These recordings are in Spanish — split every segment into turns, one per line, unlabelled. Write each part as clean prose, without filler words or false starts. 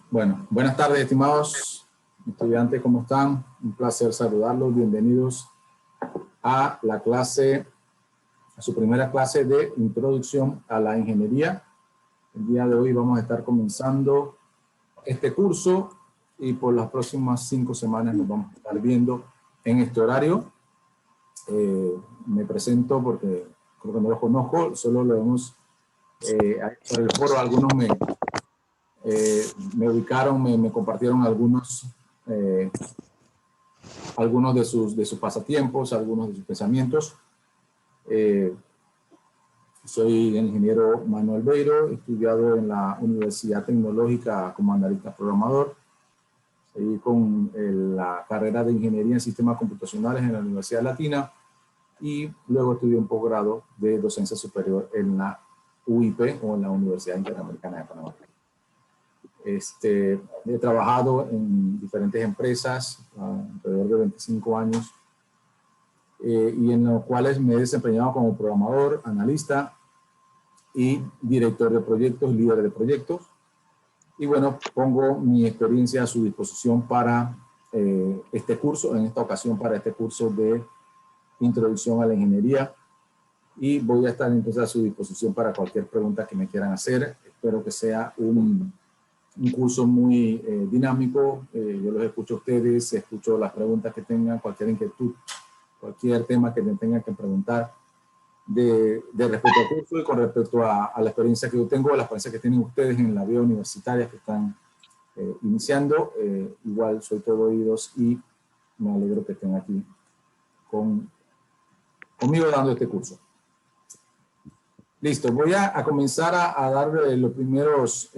Bueno, buenas tardes, estimados estudiantes, ¿cómo están? Un placer saludarlos. Bienvenidos a la clase, a su primera clase de Introducción a la Ingeniería. El día de hoy vamos a estar comenzando este curso y por las próximas 5 semanas nos vamos a estar viendo en este horario. Me presento porque creo que no los conozco, solo lo hemos por el foro. Algunos me ubicaron, me compartieron algunos de sus pasatiempos, algunos de sus pensamientos. Soy el ingeniero Manuel Beiro, he estudiado en la Universidad Tecnológica como analista programador. Seguí con la carrera de Ingeniería en Sistemas Computacionales en la Universidad Latina y luego estudié un posgrado de Docencia Superior en la UIP o en la Universidad Interamericana de Panamá. He trabajado en diferentes empresas alrededor de 25 años y en los cuales me he desempeñado como programador, analista y director de proyectos, líder de proyectos. Y bueno, pongo mi experiencia a su disposición para este curso, en esta ocasión para este curso de Introducción a la Ingeniería. Y voy a estar entonces a su disposición para cualquier pregunta que me quieran hacer. Espero que sea un curso muy dinámico. Yo los escucho a ustedes, escucho las preguntas que tengan, cualquier inquietud, cualquier tema que me tengan que preguntar de respecto al curso y con respecto a la experiencia que yo tengo, a la experiencia que tienen ustedes en la vida universitaria que están iniciando. Igual soy todo oídos y me alegro que estén aquí conmigo dando este curso. Listo, voy a comenzar a dar los primeros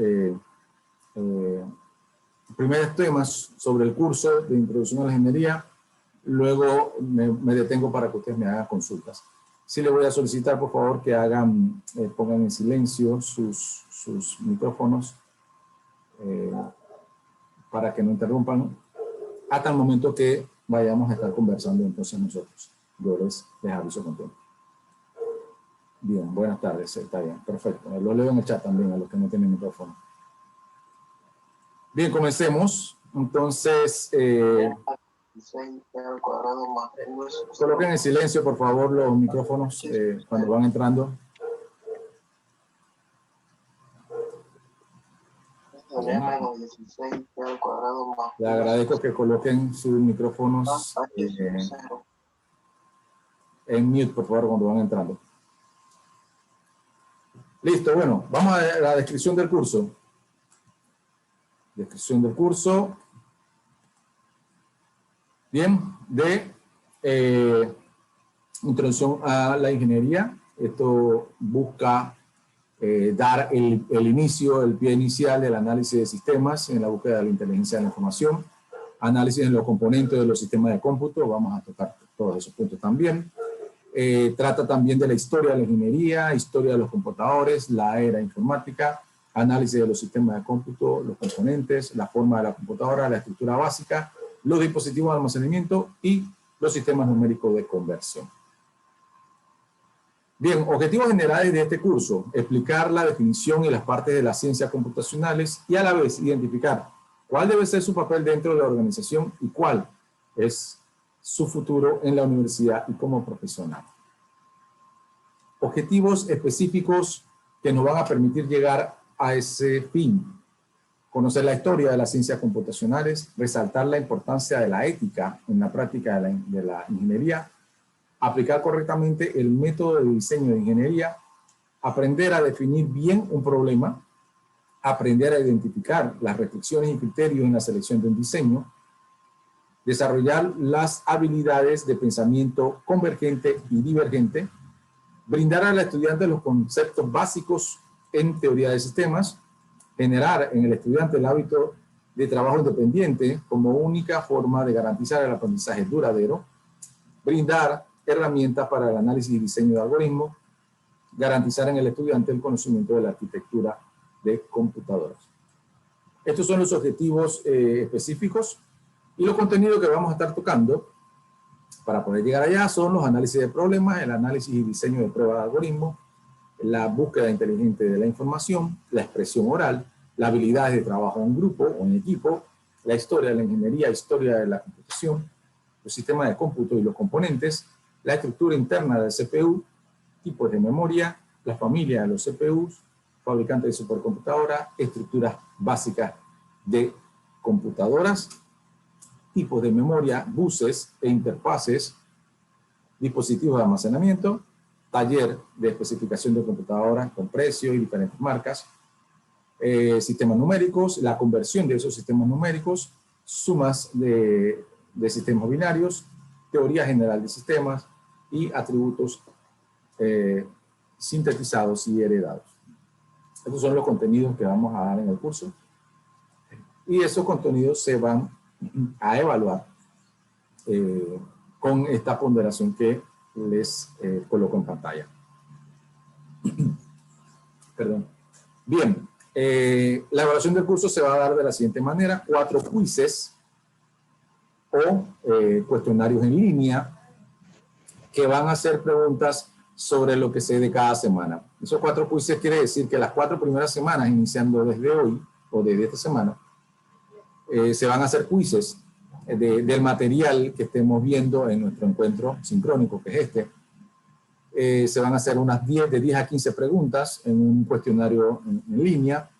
temas sobre el curso de Introducción a la Ingeniería. Luego me detengo para que ustedes me hagan consultas. Sí les voy a solicitar, por favor, que pongan en silencio sus micrófonos para que no interrumpan hasta el momento que vayamos a estar conversando entonces nosotros. Yo les aviso con tiempo. Bien, buenas tardes, está bien, perfecto. Lo leo en el chat también a los que no tienen micrófono. Bien, comencemos. Entonces, coloquen en silencio, por favor, los micrófonos cuando van entrando. Le agradezco que coloquen sus micrófonos en mute, por favor, cuando van entrando. Listo, bueno, vamos a la descripción del curso. Descripción del curso. Bien, de Introducción a la Ingeniería. Esto busca dar el inicio, el pie inicial del análisis de sistemas en la búsqueda de la inteligencia de la información, análisis de los componentes de los sistemas de cómputo. Vamos a tocar todos esos puntos también. Trata también de la historia de la ingeniería, historia de los computadores, la era informática, análisis de los sistemas de cómputo, los componentes, la forma de la computadora, la estructura básica, los dispositivos de almacenamiento y los sistemas numéricos de conversión. Bien, objetivos generales de este curso: explicar la definición y las partes de las ciencias computacionales y a la vez identificar cuál debe ser su papel dentro de la organización y cuál es su futuro en la universidad y como profesional. Objetivos específicos que nos van a permitir llegar a ese fin: conocer la historia de las ciencias computacionales, resaltar la importancia de la ética en la práctica de la ingeniería, aplicar correctamente el método de diseño de ingeniería, aprender a definir bien un problema, aprender a identificar las restricciones y criterios en la selección de un diseño, desarrollar las habilidades de pensamiento convergente y divergente, brindar al estudiante los conceptos básicos en teoría de sistemas, generar en el estudiante el hábito de trabajo independiente como única forma de garantizar el aprendizaje duradero, brindar herramientas para el análisis y diseño de algoritmos, garantizar en el estudiante el conocimiento de la arquitectura de computadoras. Estos son los objetivos específicos, y los contenidos que vamos a estar tocando para poder llegar allá son los análisis de problemas, el análisis y diseño de pruebas de algoritmos, la búsqueda inteligente de la información, la expresión oral, las habilidades de trabajo en grupo o en equipo, la historia de la ingeniería, historia de la computación, los sistemas de cómputo y los componentes, la estructura interna del CPU, tipos de memoria, la familia de los CPUs, fabricantes de supercomputadora, estructuras básicas de computadoras, tipos de memoria, buses e interfaces, dispositivos de almacenamiento, taller de especificación de computadoras con precio y diferentes marcas, sistemas numéricos, la conversión de esos sistemas numéricos, sumas de sistemas binarios, teoría general de sistemas y atributos sintetizados y heredados. Estos son los contenidos que vamos a dar en el curso. Y esos contenidos se van a evaluar con esta ponderación que les coloco en pantalla. Perdón. Bien, la evaluación del curso se va a dar de la siguiente manera: 4 quizzes o cuestionarios en línea que van a hacer preguntas sobre lo que sé de cada semana. Esos 4 quizzes quiere decir que las 4 primeras semanas, iniciando desde hoy o desde esta semana, se van a hacer quizzes del material que estemos viendo en nuestro encuentro sincrónico, que es este. Se van a hacer unas de 10 a 15 preguntas en un cuestionario en línea,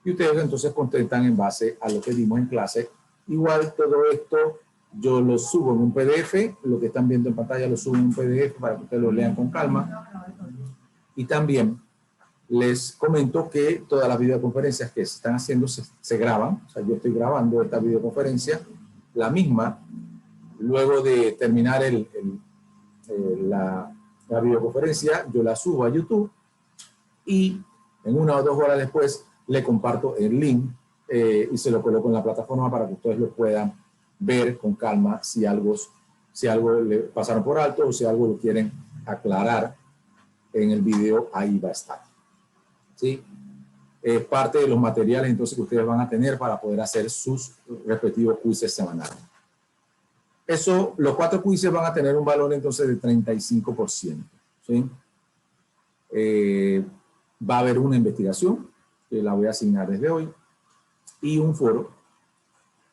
y ustedes entonces contestan en base a lo que vimos en clase. Igual todo esto yo lo subo en un PDF, lo que están viendo en pantalla lo subo en un PDF para que ustedes lo lean con calma. Y también les comento que todas las videoconferencias que se están haciendo se graban. O sea, yo estoy grabando esta videoconferencia, la misma, luego de terminar la videoconferencia, yo la subo a YouTube y en 1 o 2 horas después le comparto el link y se lo coloco en la plataforma para que ustedes lo puedan ver con calma si algo le pasaron por alto o si algo lo quieren aclarar en el video, ahí va a estar. ¿Sí? Es parte de los materiales entonces que ustedes van a tener para poder hacer sus respectivos quizzes semanales. Eso, los 4 quizzes van a tener un valor entonces de 35%. ¿Sí? Va a haber una investigación, que la voy a asignar desde hoy, y un foro.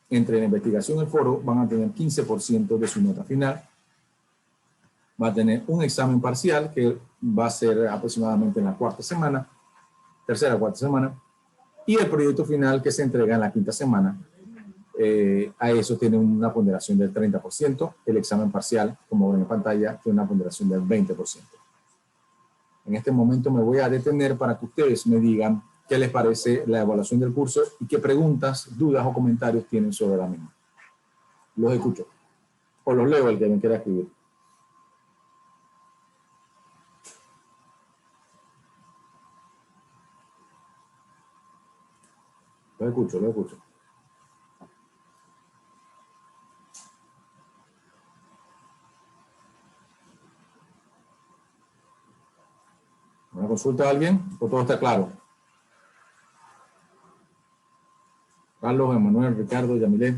Entre la investigación y el foro van a tener 15% de su nota final. Va a tener un examen parcial que va a ser aproximadamente en la tercera o cuarta semana, y el proyecto final que se entrega en la 5ª semana. A eso tiene una ponderación del 30%. El examen parcial, como ven en pantalla, tiene una ponderación del 20%. En este momento me voy a detener para que ustedes me digan qué les parece la evaluación del curso y qué preguntas, dudas o comentarios tienen sobre la misma. Los escucho. O los leo, el que me quiera escribir. Lo escucho, lo escucho. ¿Una consulta a alguien? ¿O todo está claro? Carlos, Emanuel, Ricardo, Yamilé.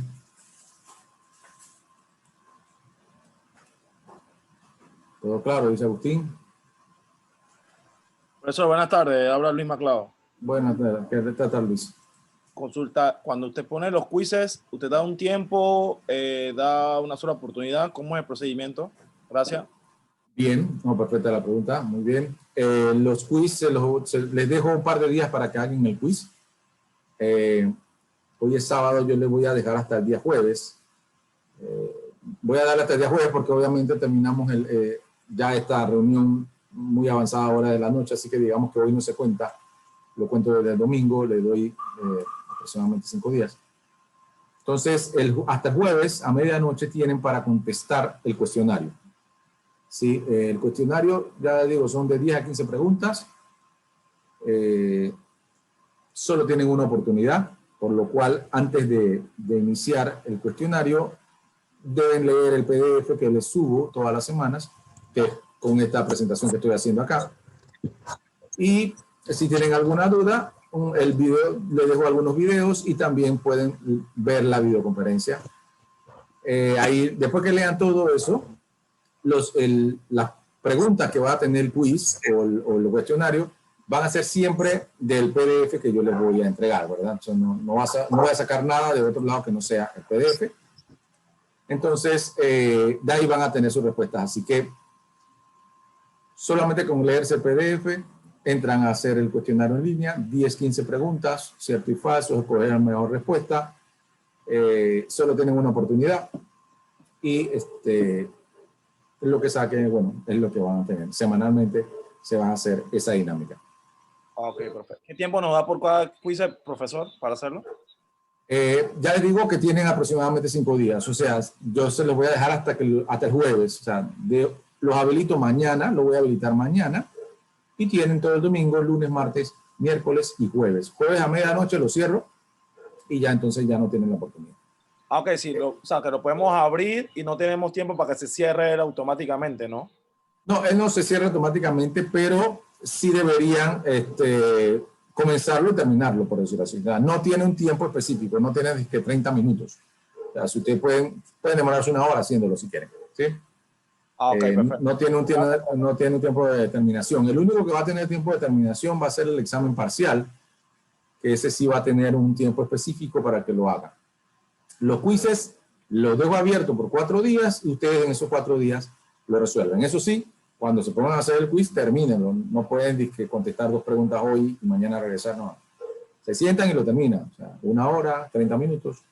¿Todo claro? Dice Agustín.
Profesor, buenas tardes. Habla Luis Maclao.
Buenas tardes. ¿Qué trata Luis?
Consulta, cuando usted pone los quizzes, ¿usted da un tiempo, da una sola oportunidad? ¿Cómo es el procedimiento? Gracias.
Bien, no, perfecta la pregunta, muy bien. Los quiz les dejo un par de días para que hagan el quiz. Hoy es sábado, yo les voy a dejar hasta el día jueves. Voy a darle hasta el día jueves porque obviamente terminamos ya esta reunión muy avanzada hora de la noche, así que digamos que hoy no se cuenta. Lo cuento desde el domingo, le doy aproximadamente 5 días. Entonces, hasta el jueves a medianoche tienen para contestar el cuestionario. Sí, el cuestionario, ya digo, son de 10 a 15 preguntas. Solo tienen una oportunidad, por lo cual antes de iniciar el cuestionario deben leer el PDF que les subo todas las semanas, que con esta presentación que estoy haciendo acá. Y si tienen alguna duda, el video, les dejo algunos videos y también pueden ver la videoconferencia. Ahí, después que lean todo eso, las preguntas que va a tener el quiz o el cuestionario van a ser siempre del PDF que yo les voy a entregar, ¿verdad? Entonces no voy a sacar nada de otro lado que no sea el PDF. Entonces, de ahí van a tener sus respuestas. Así que solamente con leerse el PDF, entran a hacer el cuestionario en línea, 10, 15 preguntas, cierto y falso, escoger la mejor respuesta. Solo tienen una oportunidad y lo que saquen, bueno, es lo que van a tener. Semanalmente se va a hacer esa dinámica.
Ok, perfecto. ¿Qué tiempo nos da por cada quiz, profesor, para hacerlo?
Ya les digo que tienen aproximadamente 5 días. O sea, yo se los voy a dejar hasta el jueves. O sea, los habilito mañana, lo voy a habilitar mañana. Y tienen todo el domingo, lunes, martes, miércoles y jueves. Jueves a medianoche lo cierro y ya entonces ya no tienen la oportunidad.
Ok, sí, o sea, que lo podemos abrir y no tenemos tiempo para que se cierre él automáticamente, ¿no?
No, él no se cierra automáticamente, pero sí deberían comenzarlo y terminarlo, por decirlo así. O sea, no tiene un tiempo específico, no tiene que 30 minutos. O sea, si ustedes pueden demorarse 1 hora haciéndolo si quieren. ¿Sí?
Okay,
no tiene un tiempo de determinación. El único que va a tener tiempo de determinación va a ser el examen parcial, que ese sí va a tener un tiempo específico para que lo hagan. Los quizzes los dejo abiertos por 4 días y ustedes en esos 4 días lo resuelven. Eso sí, cuando se pongan a hacer el quiz, termínenlo. No pueden contestar 2 preguntas hoy y mañana regresar. No. Se sientan y lo terminan. O sea, 1 hora, 30 minutos,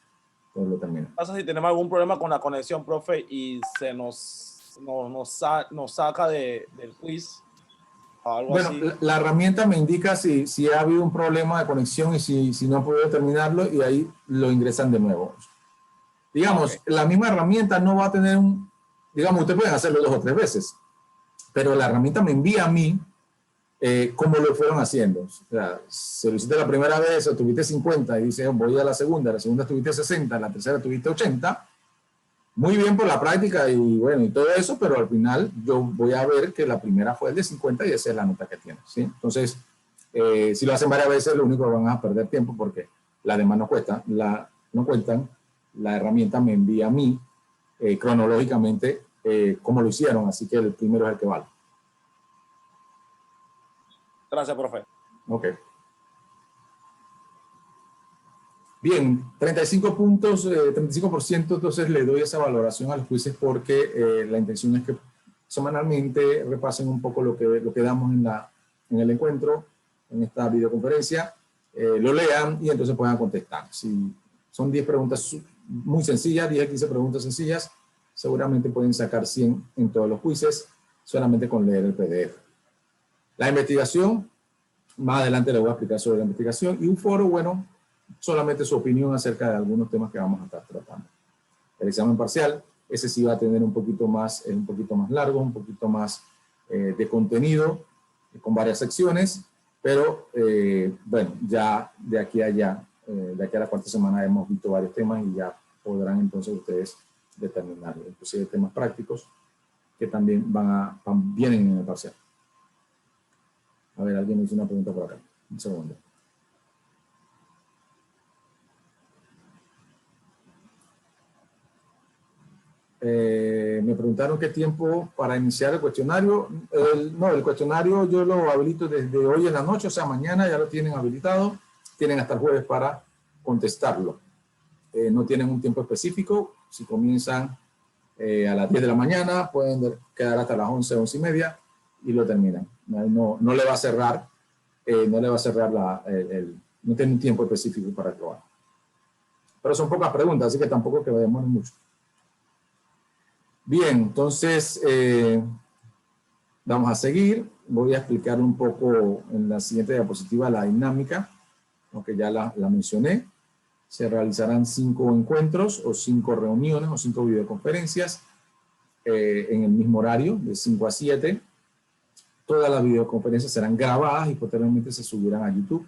pues lo terminan.
¿Qué pasa si tenemos algún problema con la conexión, profe, y se nos saca del quiz? Algo
bueno,
así.
La herramienta me indica si ha habido un problema de conexión y si no han podido terminarlo, y ahí lo ingresan de nuevo. Digamos, la misma herramienta no va a tener digamos, ustedes pueden hacerlo 2 o 3 veces, pero la herramienta me envía a mí cómo lo fueron haciendo. O sea, si lo hiciste la primera vez, tuviste 50 y dices, voy a la segunda tuviste 60, la tercera tuviste 80, muy bien por la práctica y bueno, y todo eso, pero al final yo voy a ver que la primera fue el de 50 y esa es la nota que tiene, ¿sí? Entonces, si lo hacen varias veces, lo único que van a perder tiempo porque las demás no cuentan, la herramienta me envía a mí cronológicamente cómo lo hicieron, así que el primero es el que vale.
Gracias, profe.
Ok. Bien, 35 puntos, 35%, entonces le doy esa valoración a los quizzes porque la intención es que semanalmente repasen un poco lo que damos en el encuentro, en esta videoconferencia, lo lean y entonces puedan contestar. Si son 10 preguntas muy sencillas, 10 a 15 preguntas sencillas, seguramente pueden sacar 100 en todos los quizzes solamente con leer el PDF. La investigación, más adelante les voy a explicar sobre la investigación, y un foro, bueno, solamente su opinión acerca de algunos temas que vamos a estar tratando. El examen parcial, ese sí va a tener un poquito más largo, un poquito más de contenido, con varias secciones, pero bueno, ya de aquí a allá, de aquí a la 4ª semana hemos visto varios temas y ya podrán entonces ustedes determinarlo, inclusive temas prácticos que también vienen en el parcial. A ver, alguien me hizo una pregunta por acá. Un segundo. Me preguntaron qué tiempo para iniciar el cuestionario. El cuestionario yo lo habilito desde hoy en la noche, o sea, mañana ya lo tienen habilitado. Tienen hasta el jueves para contestarlo. No tienen un tiempo específico. Si comienzan a las 10 de la mañana, pueden quedar hasta las 11, 11 y media y lo terminan. No le va a cerrar, no tiene un tiempo específico para acabar. Pero son pocas preguntas, así que tampoco que demoren mucho. Bien, entonces vamos a seguir. Voy a explicar un poco en la siguiente diapositiva la dinámica, aunque ya la mencioné. Se realizarán 5 encuentros o 5 reuniones o 5 videoconferencias en el mismo horario, de 5 a 7. Todas las videoconferencias serán grabadas y posteriormente se subirán a YouTube.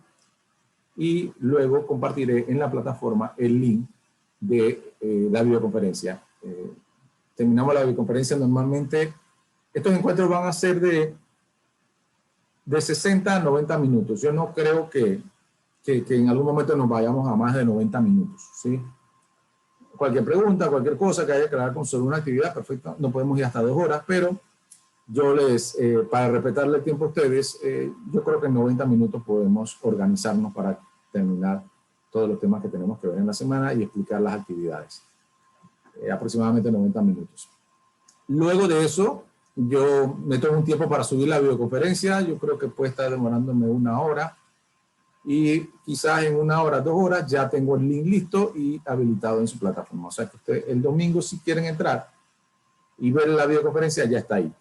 Y luego compartiré en la plataforma el link de la videoconferencia. Terminamos la videoconferencia normalmente. Estos encuentros van a ser de 60 a 90 minutos. Yo no creo que en algún momento nos vayamos a más de 90 minutos, ¿sí? Cualquier pregunta, cualquier cosa que haya que hablar sobre una actividad, perfecto. No podemos ir hasta 2 horas, pero yo para respetarle el tiempo a ustedes, yo creo que en 90 minutos podemos organizarnos para terminar todos los temas que tenemos que ver en la semana y explicar las actividades. Aproximadamente 90 minutos. Luego de eso, yo me tomo un tiempo para subir la videoconferencia. Yo creo que puede estar demorándome 1 hora. Y quizás en 1 hora, 2 horas, ya tengo el link listo y habilitado en su plataforma. O sea que ustedes el domingo, si quieren entrar y ver la videoconferencia, ya está ahí.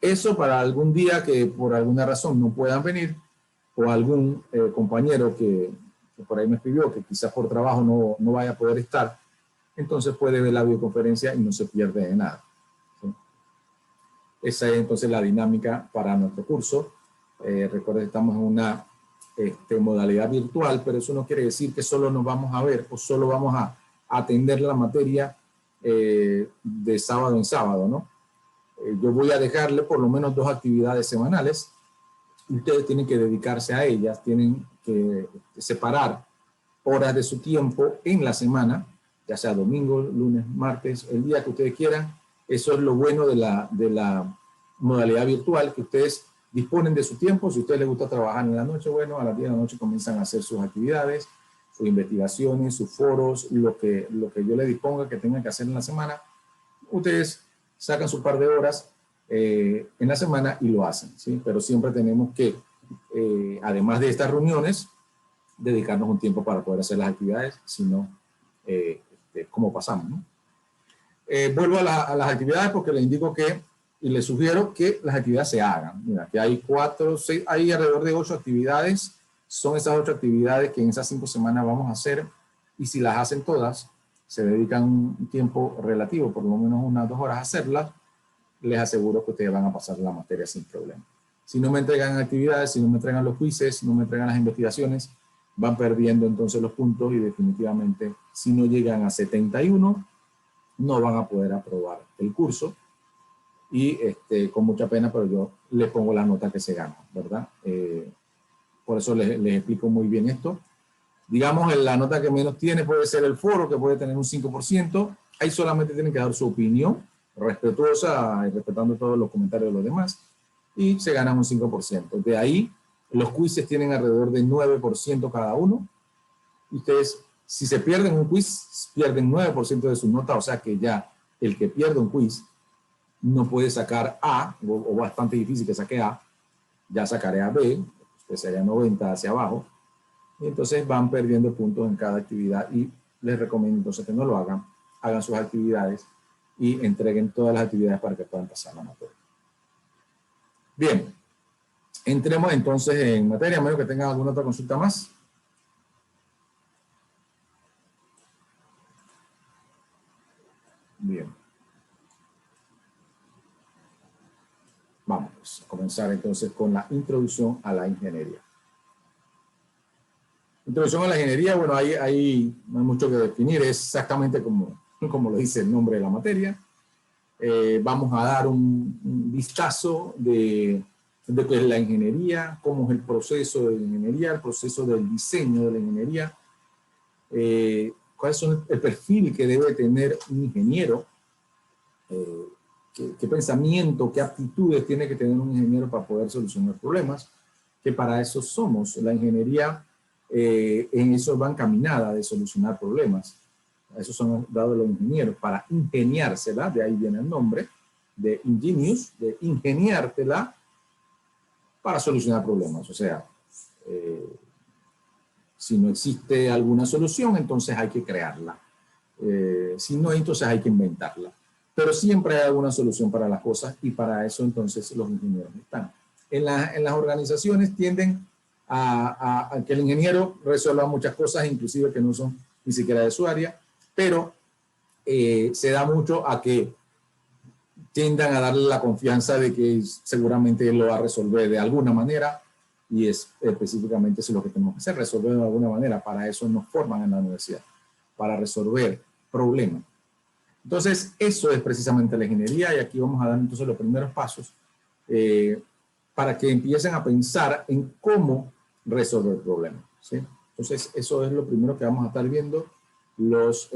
Eso para algún día que por alguna razón no puedan venir, o algún compañero que por ahí me escribió que quizás por trabajo no vaya a poder estar, entonces puede ver la videoconferencia y no se pierde de nada. ¿Sí? Esa es entonces la dinámica para nuestro curso. Recuerden que estamos en una modalidad virtual, pero eso no quiere decir que solo nos vamos a ver o solo vamos a atender la materia de sábado en sábado, ¿no? Yo voy a dejarle por lo menos 2 actividades semanales. Ustedes tienen que dedicarse a ellas, tienen que separar horas de su tiempo en la semana, ya sea domingo, lunes, martes, el día que ustedes quieran. Eso es lo bueno de la modalidad virtual, que ustedes disponen de su tiempo. Si a ustedes les gusta trabajar en la noche, bueno, a las 10 de la noche comienzan a hacer sus actividades, sus investigaciones, sus foros, lo que yo les disponga que tengan que hacer en la semana. Ustedes sacan su par de horas en la semana y lo hacen, ¿sí? Pero siempre tenemos que, además de estas reuniones, dedicarnos un tiempo para poder hacer las actividades, si no, ¿cómo pasamos, no? Vuelvo a las actividades porque les indico que, y les sugiero que las actividades se hagan. Mira, que hay 4, 6, hay alrededor de 8 actividades. Son esas 8 actividades que en esas 5 semanas vamos a hacer, y si las hacen todas, se dedican un tiempo relativo, por lo menos 1 o 2 horas a hacerlas, les aseguro que ustedes van a pasar la materia sin problema. Si no me entregan actividades, si no me entregan los quizzes, si no me entregan las investigaciones, van perdiendo entonces los puntos, y definitivamente si no llegan a 71, no van a poder aprobar el curso. Y con mucha pena, pero yo les pongo la nota que se gana, ¿verdad? Por eso les explico muy bien esto. Digamos, la nota que menos tiene puede ser el foro, que puede tener un 5%. Ahí solamente tienen que dar su opinión respetuosa y respetando todos los comentarios de los demás, y se ganan un 5%. De ahí, los quizzes tienen alrededor de 9% cada uno. Ustedes, si se pierden un quiz, pierden 9% de su nota, o sea que ya el que pierde un quiz no puede sacar A, o bastante difícil que saque A, ya sacaré a B, que sería 90 hacia abajo, y entonces van perdiendo puntos en cada actividad, y les recomiendo entonces que no lo hagan, hagan sus actividades y entreguen todas las actividades para que puedan pasar la materia. Bien, entremos entonces en materia, a menos que tengan alguna otra consulta más. Bien. Vamos a comenzar entonces con la introducción a la ingeniería. Introducción a la ingeniería, bueno, ahí no hay mucho que definir, es exactamente como lo dice el nombre de la materia. Vamos a dar un vistazo de qué es la ingeniería, cómo es el proceso de la ingeniería, el proceso del diseño de la ingeniería, cuál es el perfil que debe tener un ingeniero, qué pensamiento, qué aptitudes tiene que tener un ingeniero para poder solucionar problemas, que para eso somos. La ingeniería en eso va encaminada de solucionar problemas. A eso son dados los ingenieros, para ingeniársela, de ahí viene el nombre, de ingenious, de ingeniártela para solucionar problemas. O sea, si no existe alguna solución, entonces hay que crearla. Si no, entonces hay que inventarla. Pero siempre hay alguna solución para las cosas, y para eso entonces los ingenieros están. En las organizaciones tienden a que el ingeniero resuelva muchas cosas, inclusive que no son ni siquiera de su área, pero se da mucho a que tiendan a darle la confianza de que seguramente él lo va a resolver de alguna manera, y es específicamente eso lo que tenemos que hacer, resolver de alguna manera. Para eso nos forman en la universidad, para resolver problemas. Entonces, eso es precisamente la ingeniería, y aquí vamos a dar entonces los primeros pasos para que empiecen a pensar en cómo resolver problemas, ¿sí? Entonces, eso es lo primero que vamos a estar viendo, los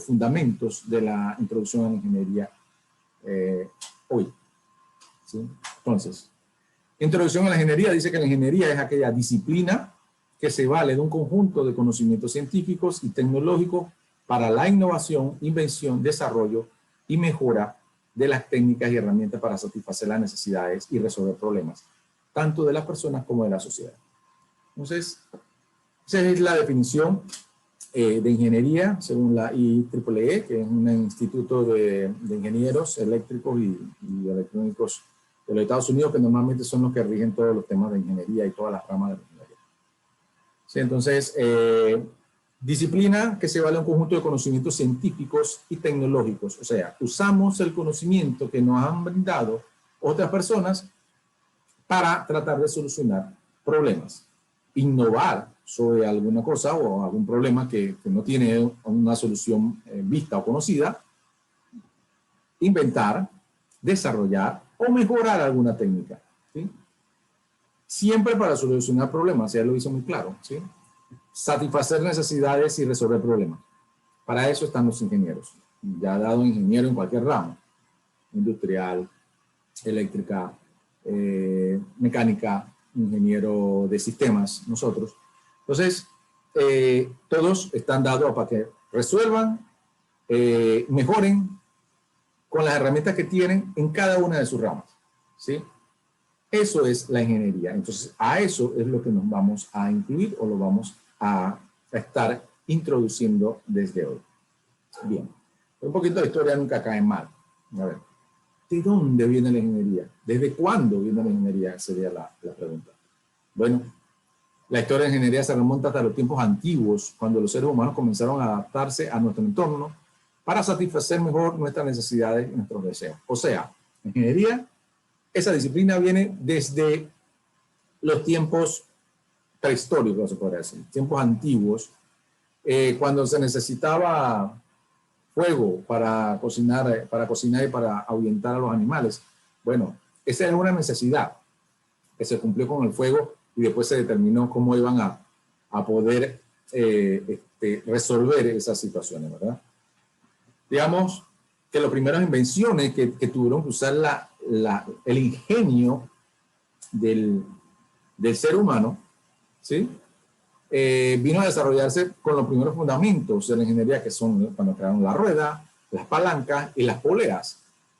fundamentos de la introducción a la ingeniería hoy. ¿sí? Entonces, introducción a la ingeniería dice que la ingeniería es aquella disciplina que se vale de un conjunto de conocimientos científicos y tecnológicos para la innovación, invención, desarrollo y mejora de las técnicas y herramientas para satisfacer las necesidades y resolver problemas, tanto de las personas como de la sociedad. Entonces, esa es la definición de ingeniería según la IEEE, que es un instituto de ingenieros eléctricos y electrónicos de los Estados Unidos, que normalmente son los que rigen todos los temas de ingeniería y todas las ramas de la ingeniería. Sí, entonces, disciplina que se vale un conjunto de conocimientos científicos y tecnológicos. O sea, usamos el conocimiento que nos han brindado otras personas para tratar de solucionar problemas. Innovar sobre alguna cosa o algún problema que no tiene una solución vista o conocida. Inventar, desarrollar o mejorar alguna técnica, ¿sí? Siempre para solucionar problemas, ya lo hizo muy claro, ¿sí? Satisfacer necesidades y resolver problemas. Para eso están los ingenieros. Ya dado ingeniero en cualquier ramo, industrial, eléctrica, mecánica, ingeniero de sistemas, nosotros. Entonces, todos están dados para que resuelvan, mejoren con las herramientas que tienen en cada una de sus ramas, ¿sí? Eso es la ingeniería. Entonces, a eso es lo que nos vamos a incluir o lo vamos a estar introduciendo desde hoy. Bien, un poquito de historia nunca cae mal. A ver, ¿de dónde viene la ingeniería? ¿Desde cuándo viene la ingeniería? Sería la pregunta. Bueno, la historia de la ingeniería se remonta hasta los tiempos antiguos, cuando los seres humanos comenzaron a adaptarse a nuestro entorno para satisfacer mejor nuestras necesidades y nuestros deseos. O sea, la ingeniería, esa disciplina viene desde los tiempos prehistóricos, se podría decir, tiempos antiguos, cuando se necesitaba fuego para cocinar y para ahuyentar a los animales. Bueno, esa era una necesidad que se cumplió con el fuego y después se determinó cómo iban a poder resolver esas situaciones, ¿verdad? Digamos que las primeras invenciones que tuvieron que usar el ingenio del ser humano, ¿sí? Vino a desarrollarse con los primeros fundamentos de la ingeniería, que son cuando crearon la rueda, las palancas y las poleas,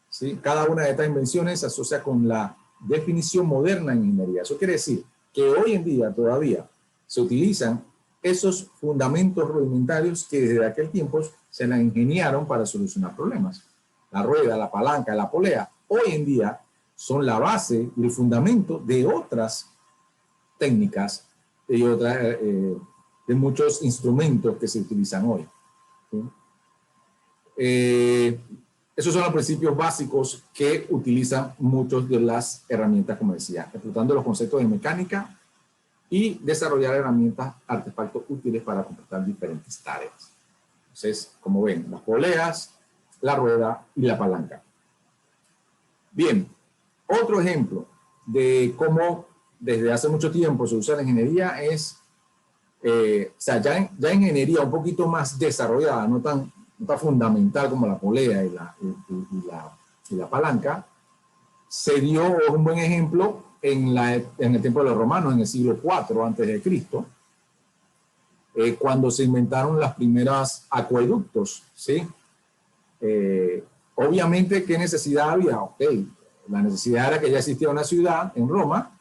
¿sí? Cada una de estas invenciones se asocia con la definición moderna en ingeniería. Eso quiere decir que hoy en día todavía se utilizan esos fundamentos rudimentarios que desde aquel tiempo se la ingeniaron para solucionar problemas. La rueda, la palanca, la polea, hoy en día son la base y el fundamento de otras técnicas y de muchos instrumentos que se utilizan hoy, ¿sí? Esos son los principios básicos que utilizan muchas de las herramientas, como decía, explotando los conceptos de mecánica y desarrollar herramientas, artefactos útiles para completar diferentes tareas. Entonces, como ven, las poleas, la rueda y la palanca. Bien, otro ejemplo de cómo desde hace mucho tiempo se usa la ingeniería es, o sea, ya ingeniería un poquito más desarrollada, no tan fundamental como la polea y la palanca, se dio un buen ejemplo en el tiempo de los romanos, en el siglo IV antes de Cristo, cuando se inventaron las primeras acueductos, ¿sí? Obviamente, ¿qué necesidad había? Ok, la necesidad era que ya existía una ciudad en Roma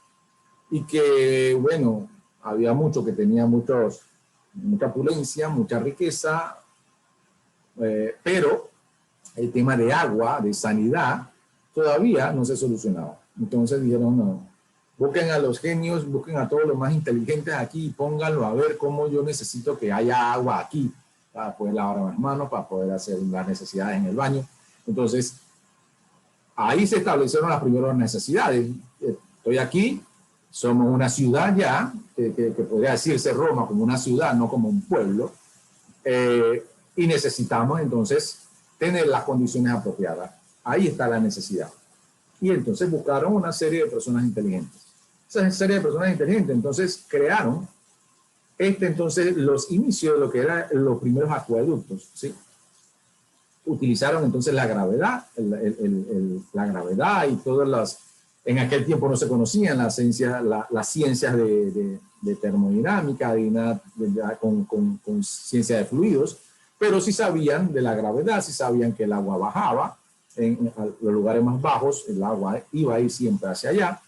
y que, bueno, había mucho que tenía mucha opulencia, mucha riqueza, pero el tema de agua, de sanidad, todavía no se solucionaba. Entonces dijeron, no, busquen a los genios, busquen a todos los más inteligentes aquí y pónganlo a ver cómo yo necesito que haya agua aquí para poder lavar las manos, para poder hacer las necesidades en el baño. Entonces, ahí se establecieron las primeras necesidades. Estoy aquí, somos una ciudad ya, que podría decirse Roma como una ciudad, no como un pueblo, y necesitamos entonces tener las condiciones apropiadas. Ahí está la necesidad. Y entonces buscaron una serie de personas inteligentes. Esa serie de personas inteligentes entonces crearon entonces los inicios de lo que eran los primeros acueductos, ¿sí? Utilizaron entonces la gravedad, la gravedad y todas En aquel tiempo no se conocían las ciencias de termodinámica, con ciencia de fluidos, pero sí sabían de la gravedad, sí sabían que el agua bajaba, en los lugares más bajos el agua iba a ir siempre hacia allá.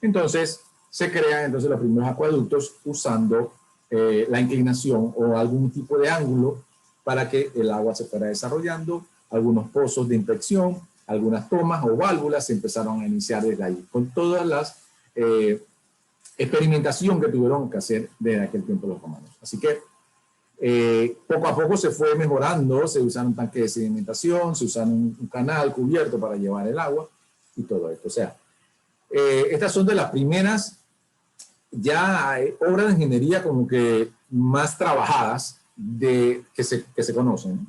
Entonces se crean entonces los primeros acueductos usando la inclinación o algún tipo de ángulo para que el agua se fuera desarrollando. Algunos pozos de infección, algunas tomas o válvulas se empezaron a iniciar desde ahí, con todas las experimentación que tuvieron que hacer desde aquel tiempo los romanos. Así que poco a poco se fue mejorando, se usaron tanques de sedimentación, se usaron un canal cubierto para llevar el agua y todo esto. O sea, estas son de las primeras ya obras de ingeniería como que más trabajadas que se conocen.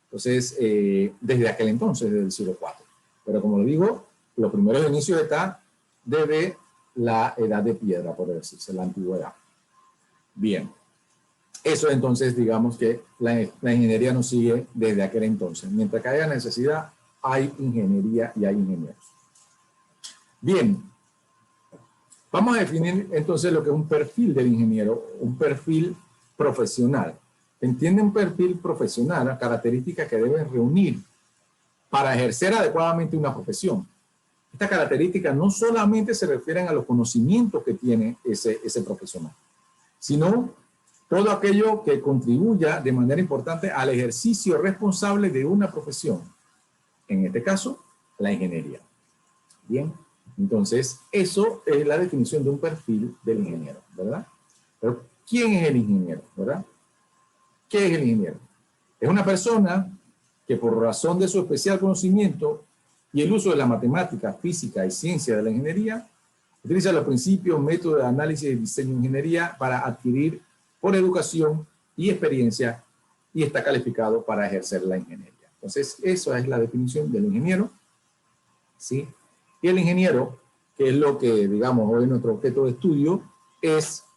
Entonces, desde aquel entonces, desde el siglo IV. Pero como lo digo, los primeros inicios están desde la edad de piedra, por decirse, la antigüedad. Bien. Eso entonces, digamos que la ingeniería nos sigue desde aquel entonces. Mientras que haya necesidad, hay ingeniería y hay ingenieros. Bien. Vamos a definir entonces lo que es un perfil del ingeniero, un perfil profesional. Entiende un perfil profesional, las características que deben reunir para ejercer adecuadamente una profesión. Estas características no solamente se refieren a los conocimientos que tiene ese profesional, sino todo aquello que contribuya de manera importante al ejercicio responsable de una profesión. En este caso, la ingeniería. Bien, entonces eso es la definición de un perfil del ingeniero, ¿verdad? Pero ¿quién es el ingeniero, verdad? ¿Qué es el ingeniero? Es una persona que por razón de su especial conocimiento y el uso de la matemática, física y ciencia de la ingeniería, utiliza los principios, métodos de análisis y diseño de ingeniería para adquirir por educación y experiencia y está calificado para ejercer la ingeniería. Entonces, eso es la definición del ingeniero, ¿sí? Y el ingeniero, que es lo que, digamos, hoy nuestro objeto de estudio,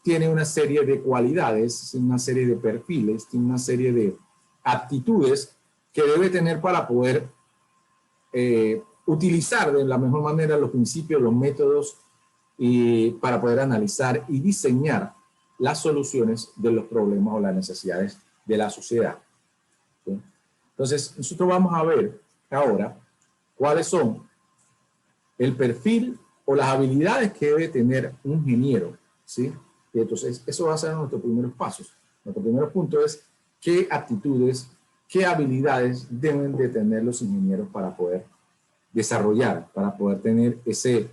tiene una serie de cualidades, una serie de perfiles, tiene una serie de aptitudes que debe tener para poder utilizar de la mejor manera los principios, los métodos, y para poder analizar y diseñar las soluciones de los problemas o las necesidades de la sociedad. ¿Sí? Entonces, nosotros vamos a ver ahora cuáles son el perfil o las habilidades que debe tener un ingeniero, ¿sí? Y entonces, eso va a ser nuestros primeros pasos. Nuestro primer punto es qué aptitudes, qué habilidades deben de tener los ingenieros para poder desarrollar, para poder tener ese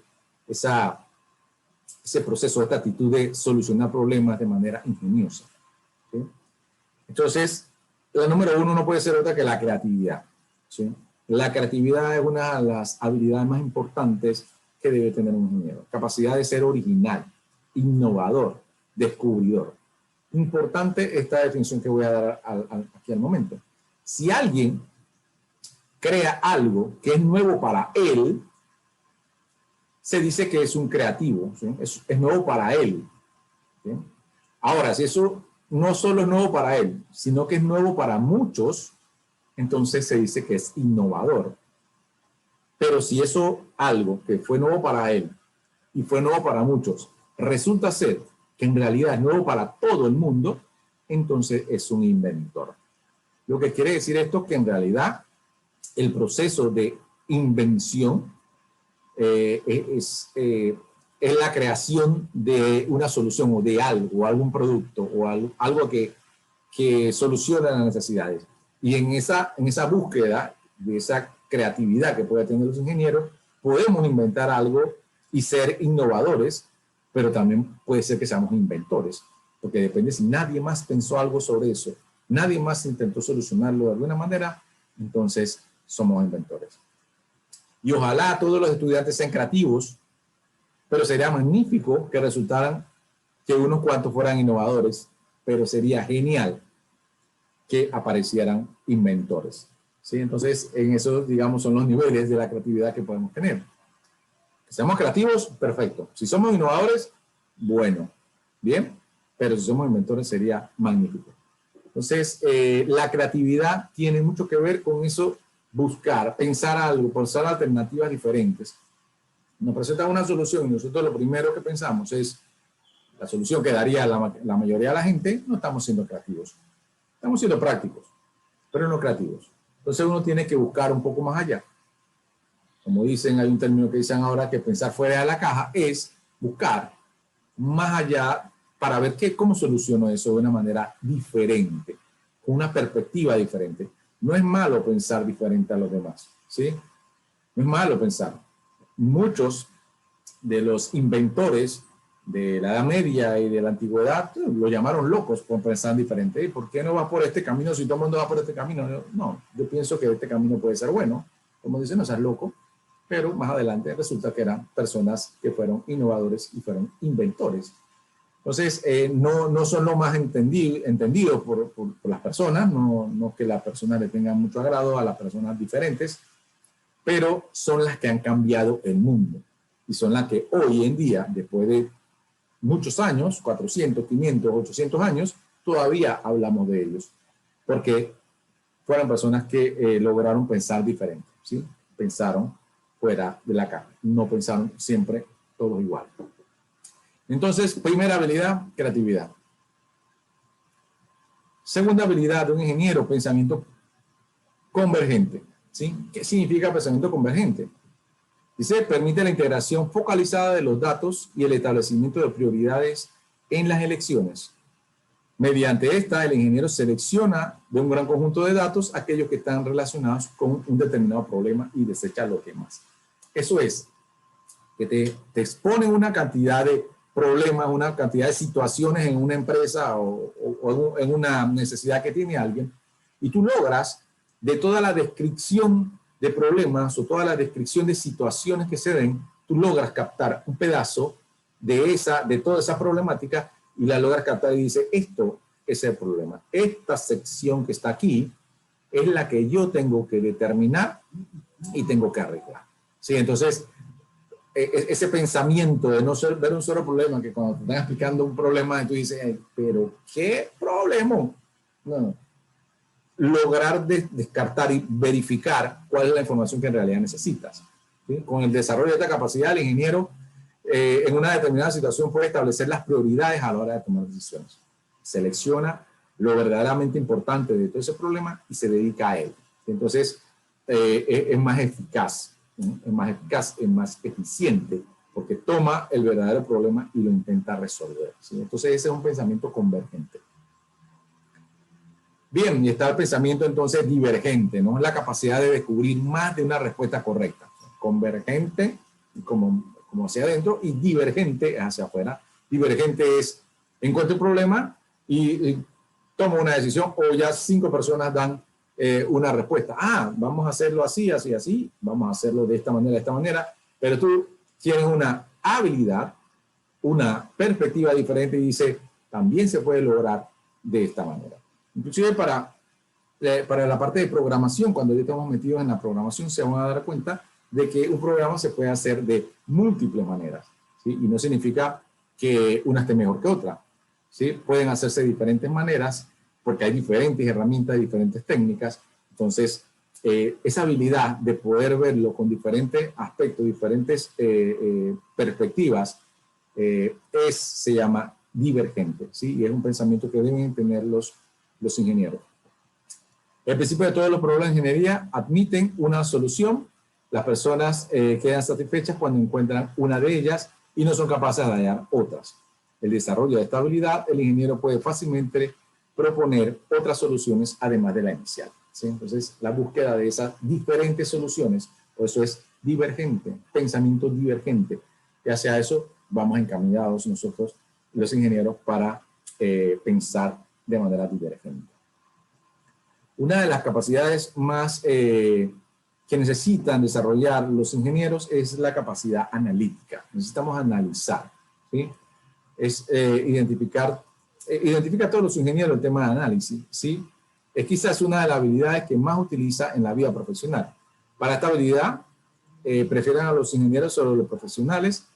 proceso, esta actitud de solucionar problemas de manera ingeniosa. ¿Sí? Entonces, la número uno no puede ser otra que la creatividad. ¿Sí? La creatividad es una de las habilidades más importantes que debe tener un ingeniero. Capacidad de ser original, innovador, descubridor. Importante esta definición que voy a dar aquí al momento. Si alguien crea algo que es nuevo para él, se dice que es un creativo, ¿sí? Es nuevo para él. ¿Sí? Ahora, si eso no solo es nuevo para él, sino que es nuevo para muchos, entonces se dice que es innovador. Pero si eso, algo que fue nuevo para él y fue nuevo para muchos, resulta ser que en realidad es nuevo para todo el mundo, entonces es un inventor. Lo que quiere decir esto es que en realidad el proceso de invención es la creación de una solución o de algo, o algún producto, o algo que soluciona las necesidades. Y en esa búsqueda de esa creatividad que pueden tener los ingenieros, podemos inventar algo y ser innovadores, pero también puede ser que seamos inventores, porque depende si nadie más pensó algo sobre eso, nadie más intentó solucionarlo de alguna manera, entonces somos inventores. Y ojalá todos los estudiantes sean creativos, pero sería magnífico que resultaran que unos cuantos fueran innovadores, pero sería genial que aparecieran inventores. ¿Sí? Entonces, en eso, digamos, son los niveles de la creatividad que podemos tener. Que seamos creativos, perfecto. Si somos innovadores, bueno, bien, pero si somos inventores sería magnífico. Entonces, la creatividad tiene mucho que ver con eso, buscar, pensar algo, pensar alternativas diferentes nos presentan una solución y nosotros lo primero que pensamos es la solución que daría la mayoría de la gente, no estamos siendo creativos. Estamos siendo prácticos, pero no creativos. Entonces uno tiene que buscar un poco más allá. Como dicen, hay un término que dicen ahora que pensar fuera de la caja es buscar más allá para ver cómo soluciono eso de una manera diferente, con una perspectiva diferente. No es malo pensar diferente a los demás, ¿sí? No es malo pensar. Muchos de los inventores de la Edad Media y de la Antigüedad lo llamaron locos por pensar diferente. ¿Y por qué no va por este camino si todo el mundo va por este camino? No, yo pienso que este camino puede ser bueno. Como dicen, no seas loco. Pero más adelante resulta que eran personas que fueron innovadores y fueron inventores. Entonces, no son lo más entendido por las personas, no que la persona le tenga mucho agrado a las personas diferentes, pero son las que han cambiado el mundo. Y son las que hoy en día, después de muchos años, 400, 500, 800 años, todavía hablamos de ellos. Porque fueron personas que lograron pensar diferente, ¿sí? Pensaron fuera de la caja. No pensaron siempre todos igual. Entonces, primera habilidad, creatividad. Segunda habilidad de un ingeniero, pensamiento convergente, ¿sí? ¿Qué significa pensamiento convergente? Dice, permite la integración focalizada de los datos y el establecimiento de prioridades en las elecciones. Mediante esta, el ingeniero selecciona de un gran conjunto de datos aquellos que están relacionados con un determinado problema y desecha los demás. Eso es, que te exponen una cantidad de problemas, una cantidad de situaciones en una empresa o en una necesidad que tiene alguien, y tú logras de toda la descripción de problemas o toda la descripción de situaciones que se den, tú logras captar un pedazo de toda esa problemática y la logras captar y dice, esto es el problema. Esta sección que está aquí es la que yo tengo que determinar y tengo que arreglar. ¿Sí? Entonces, ese pensamiento de no ver un solo problema, que cuando te están explicando un problema, tú dices, hey, pero ¿qué problema? No. Lograr descartar y verificar cuál es la información que en realidad necesitas. ¿Sí? Con el desarrollo de esta capacidad, el ingeniero en una determinada situación puede establecer las prioridades a la hora de tomar decisiones. Selecciona lo verdaderamente importante de todo ese problema y se dedica a él. Entonces, es más eficaz. Es más eficaz, es más eficiente, porque toma el verdadero problema y lo intenta resolver, ¿sí? Entonces ese es un pensamiento convergente. Bien, y está el pensamiento entonces divergente, ¿no? Es la capacidad de descubrir más de una respuesta correcta. Convergente, como hacia adentro, y divergente hacia afuera. Divergente es, encuentro un problema y tomo una decisión, o ya 5 personas dan una respuesta. Vamos a hacerlo así, así, así. Vamos a hacerlo de esta manera. Pero tú tienes una habilidad, una perspectiva diferente y dice, también se puede lograr de esta manera. Inclusive para la parte de programación, cuando ya estamos metidos en la programación, se van a dar cuenta de que un programa se puede hacer de múltiples maneras, ¿sí? Y no significa que una esté mejor que otra, ¿sí? Pueden hacerse de diferentes maneras, porque hay diferentes herramientas, diferentes técnicas. Entonces, esa habilidad de poder verlo con diferentes aspectos, diferentes perspectivas, se llama divergente, ¿sí? Y es un pensamiento que deben tener los ingenieros. El principio de todos los problemas de ingeniería admiten una solución. Las personas quedan satisfechas cuando encuentran una de ellas y no son capaces de hallar otras. El desarrollo de esta habilidad, el ingeniero puede fácilmente proponer otras soluciones además de la inicial, ¿sí? Entonces, la búsqueda de esas diferentes soluciones, por eso es divergente, pensamiento divergente. Y hacia eso vamos encaminados nosotros, los ingenieros, para pensar de manera divergente. Una de las capacidades más que necesitan desarrollar los ingenieros es la capacidad analítica. Necesitamos analizar, ¿sí? Es identifica a todos los ingenieros el tema de análisis, ¿sí? Es quizás una de las habilidades que más utiliza en la vida profesional. Para esta habilidad, prefieren a los ingenieros sobre los profesionales,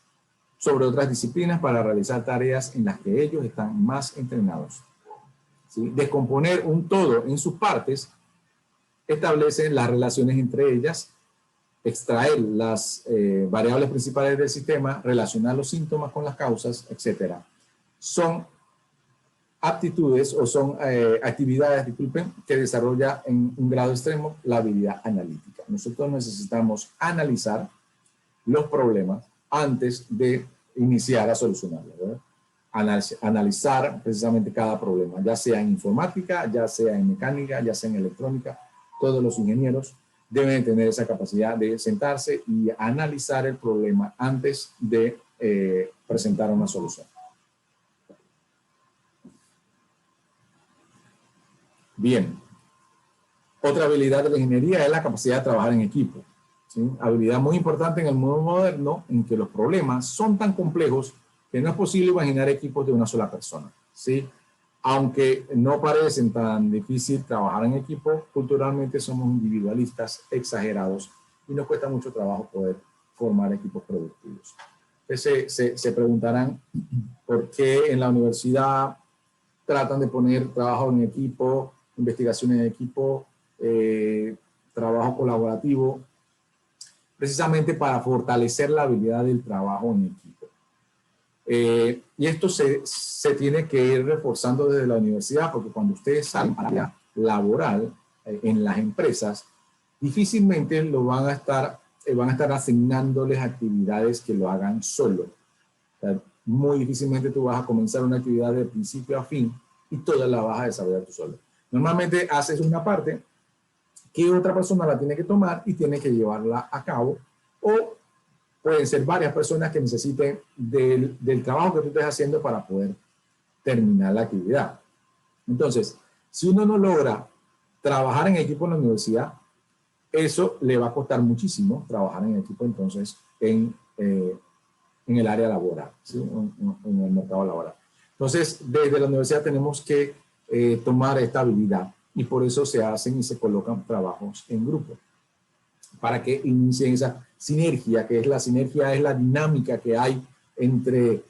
sobre otras disciplinas para realizar tareas en las que ellos están más entrenados, ¿sí? Descomponer un todo en sus partes establece las relaciones entre ellas extraer las variables principales del sistema, relacionar los síntomas con las causas, etc. Son aptitudes o son actividades, disculpen, que desarrolla en un grado extremo la habilidad analítica. Nosotros necesitamos analizar los problemas antes de iniciar a solucionarlos, ¿verdad? Analizar precisamente cada problema, ya sea en informática, ya sea en mecánica, ya sea en electrónica. Todos los ingenieros deben tener esa capacidad de sentarse y analizar el problema antes de presentar una solución. Bien, otra habilidad de la ingeniería es la capacidad de trabajar en equipo, ¿sí? Habilidad muy importante en el mundo moderno en que los problemas son tan complejos que no es posible imaginar equipos de una sola persona, ¿sí? Aunque no parecen tan difícil trabajar en equipo, culturalmente somos individualistas exagerados y nos cuesta mucho trabajo poder formar equipos productivos. Entonces se preguntarán por qué en la universidad tratan de poner trabajo en equipo, investigación en equipo, trabajo colaborativo, precisamente para fortalecer la habilidad del trabajo en equipo. Y esto se tiene que ir reforzando desde la universidad, porque cuando ustedes salen a la laboral en las empresas, difícilmente van a estar asignándoles actividades que lo hagan solo. O sea, muy difícilmente tú vas a comenzar una actividad de principio a fin y toda la vas a desarrollar tú solo. Normalmente haces una parte que otra persona la tiene que tomar y tiene que llevarla a cabo, o pueden ser varias personas que necesiten del trabajo que tú estés haciendo para poder terminar la actividad. Entonces, si uno no logra trabajar en equipo en la universidad, eso le va a costar muchísimo trabajar en equipo entonces en el área laboral, ¿sí? En el mercado laboral. Entonces, desde la universidad tenemos que tomar esta habilidad y por eso se hacen y se colocan trabajos en grupo, para que inicien esa sinergia, que es la sinergia, es la dinámica que hay entre